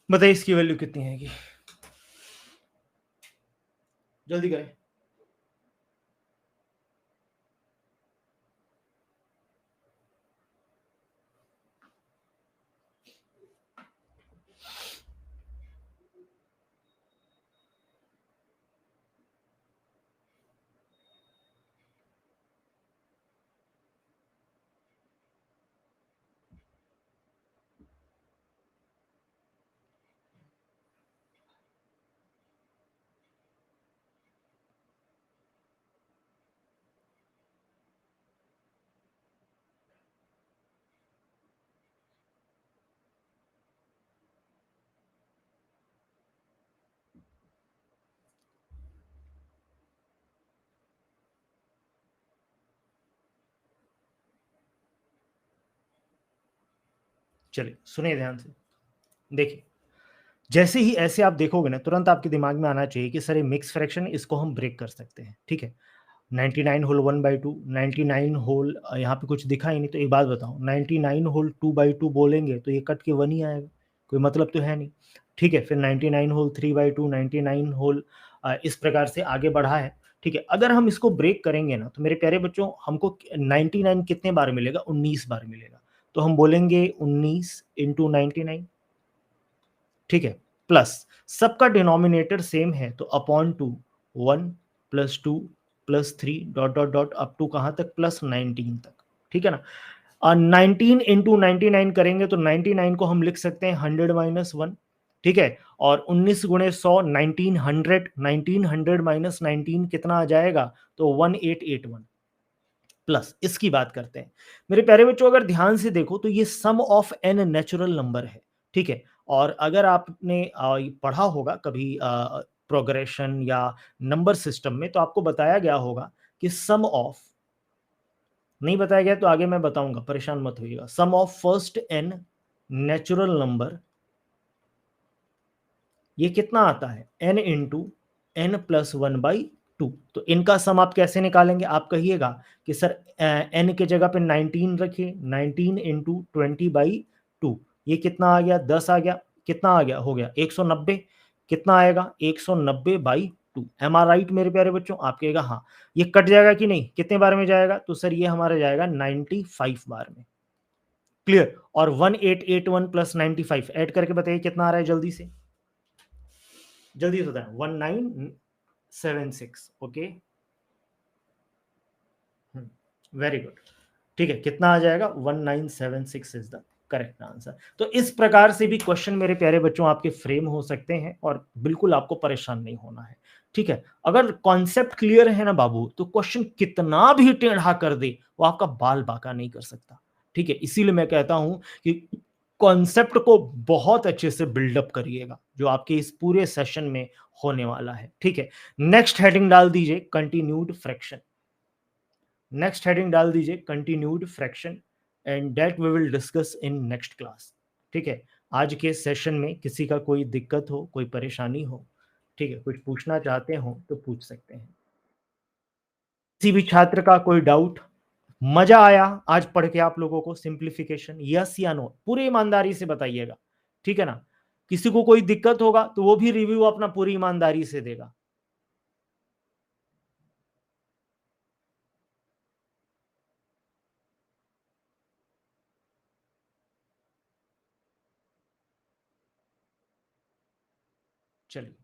बताइए इसकी वैल्यू कितनी आएगी, जल्दी करें। चलिए सुनिए ध्यान से, देखिए जैसे ही ऐसे आप देखोगे ना, तुरंत आपके दिमाग में आना चाहिए कि सर ये मिक्स फ्रैक्शन, इसको हम ब्रेक कर सकते हैं, ठीक है। 99 होल 1/2, 99 होल यहाँ पे कुछ दिखा ही नहीं, तो एक बात बताओ, 99 होल 2/2 बोलेंगे तो ये कट के 1 ही आएगा, कोई मतलब तो है नहीं, ठीक है। फिर 99 होल 3/2, 99 होल इस प्रकार से आगे बढ़ा है, ठीक है। अगर हम इसको ब्रेक करेंगे ना, तो मेरे प्यारे बच्चों हमको 99 कितने बार मिलेगा, 19 बार मिलेगा। तो हम बोलेंगे 19 इंटू 99, ठीक है, प्लस सबका डिनोमिनेटर सेम है तो upon two, 1 plus 2 plus 3 dot dot dot up to कहाँ तक, प्लस 19 तक, ठीक है ना। 19 इंटू 99 करेंगे तो 99 को हम लिख सकते हैं 100 - 1, ठीक है। और 19 गुणे 100, 1900, 1900 माइनस 19 कितना आ जाएगा, तो 1881। प्लस इसकी बात करते हैं मेरे प्यारे बच्चों, अगर ध्यान से देखो तो ये सम ऑफ एन नेचुरल नंबर है, ठीक है। और अगर आपने पढ़ा होगा कभी प्रोग्रेशन या नंबर सिस्टम में, तो आपको बताया गया होगा कि सम ऑफ, नहीं बताया गया तो आगे मैं बताऊंगा, परेशान मत होइएगा। Sum of first n natural number, ये कितना आता है, n इंटू एन प्लस 1/2। तो इनका सम आप कैसे निकालेंगे, आप कहिएगा कि सर n के जगह पे 19 रखिए, 19 इंटू 20/2, ये कितना आ गया, 10 आ गया, कितना आ गया, हो गया 190, कितना आएगा 190/2। एम आर राइट मेरे प्यारे बच्चों, आप कहेगा हाँ। ये कट जाएगा कि नहीं, कितने बार में जाएगा, तो सर ये हमारा जाएगा 95 बार में, क्लियर। और 1881 प्लस 95 ऐड करके बताइए कितना आ रहा है, जल्दी से, जल्दी से बताएं, 1976, ओके, वेरी गुड, ठीक है। कितना आ जाएगा, 1976 इज द करेक्ट आंसर। तो इस प्रकार से भी क्वेश्चन मेरे प्यारे बच्चों आपके फ्रेम हो सकते हैं, और बिल्कुल आपको परेशान नहीं होना है, ठीक है। अगर कॉन्सेप्ट क्लियर है ना बाबू, तो क्वेश्चन कितना भी टेढ़ा कर दे वो आपका बाल बाका नहीं कर सकता, ठीक है। इसीलिए मैं कहता हूं कि कॉन्सेप्ट को बहुत अच्छे से बिल्डअप करिएगा, जो आपके इस पूरे सेशन में होने वाला है, ठीक है। नेक्स्ट हेडिंग डाल दीजिए कंटिन्यूड फ्रैक्शन, नेक्स्ट हेडिंग डाल दीजिए continued fraction, and that we will discuss in next class, ठीक है। आज के सेशन में किसी का कोई दिक्कत हो, कोई परेशानी हो, ठीक है, कुछ पूछना चाहते हो तो पूछ सकते हैं। किसी भी छात्र का कोई डाउट, मजा आया आज पढ़ के आप लोगों को सिंप्लीफिकेशन, यस या नो, पूरी ईमानदारी से बताइएगा, ठीक है ना। किसी को कोई दिक्कत होगा तो वो भी रिव्यू अपना पूरी ईमानदारी से देगा। चलिए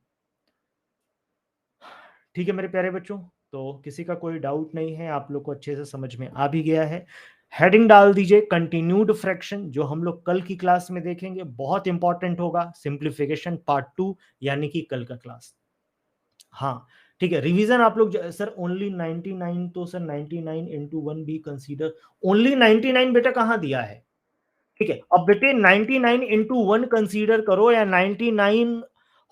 ठीक है मेरे प्यारे बच्चों, तो किसी का कोई डाउट नहीं है, आप लोग को अच्छे से समझ में आ भी गया है। हेडिंग डाल दीजिए कंटिन्यूड फ्रैक्शन, जो हम लोग कल की क्लास में देखेंगे, बहुत इंपॉर्टेंट होगा, सिंप्लीफिकेशन पार्ट 2, यानी कि कल का क्लास। हाँ ठीक है, रिवीजन आप लोग सर ओनली 99, तो सर 99 इंटू 1 भी कंसीडर, ओनली 99 बेटा कहाँ दिया है, ठीक है। अब बेटे 99 इंटू 1 कंसीडर करो, या 99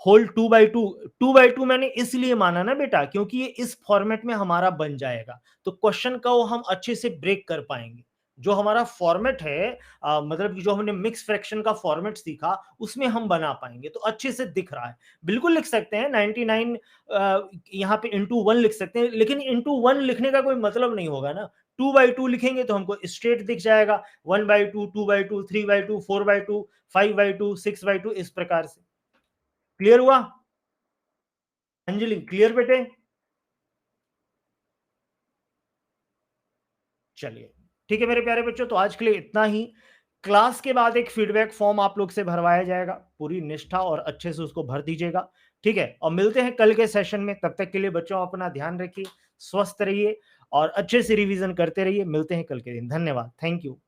होल 2/2, 2/2 मैंने इसलिए माना ना बेटा, क्योंकि ये इस फॉर्मेट में हमारा बन जाएगा, तो क्वेश्चन को हम अच्छे से ब्रेक कर पाएंगे। जो हमारा फॉर्मेट है, मतलब कि जो हमने मिक्स फ्रैक्शन का फॉर्मेट सीखा, उसमें हम बना पाएंगे। तो अच्छे से दिख रहा है, बिल्कुल लिख सकते हैं 99 यहाँ पे इंटू 1 लिख सकते हैं, लेकिन इंटू 1 लिखने का कोई मतलब नहीं होगा ना। 2/2 लिखेंगे तो हमको स्ट्रेट दिख जाएगा, 1/2, 2/2, 3/2, 4/2, 5/2, 6/2, इस प्रकार से। क्लियर हुआ अंजलि? क्लियर बेटे? चलिए, ठीक है मेरे प्यारे बच्चों, तो आज के लिए इतना ही। क्लास के बाद एक फीडबैक फॉर्म आप लोग से भरवाया जाएगा, पूरी निष्ठा और अच्छे से उसको भर दीजिएगा, ठीक है? और मिलते हैं कल के सेशन में, तब तक के लिए बच्चों अपना ध्यान रखिए, स्वस्थ रहिए और अच्छे से रिवीजन करते रहिए। मिलते हैं कल के दिन। धन्यवाद, थैंक यू।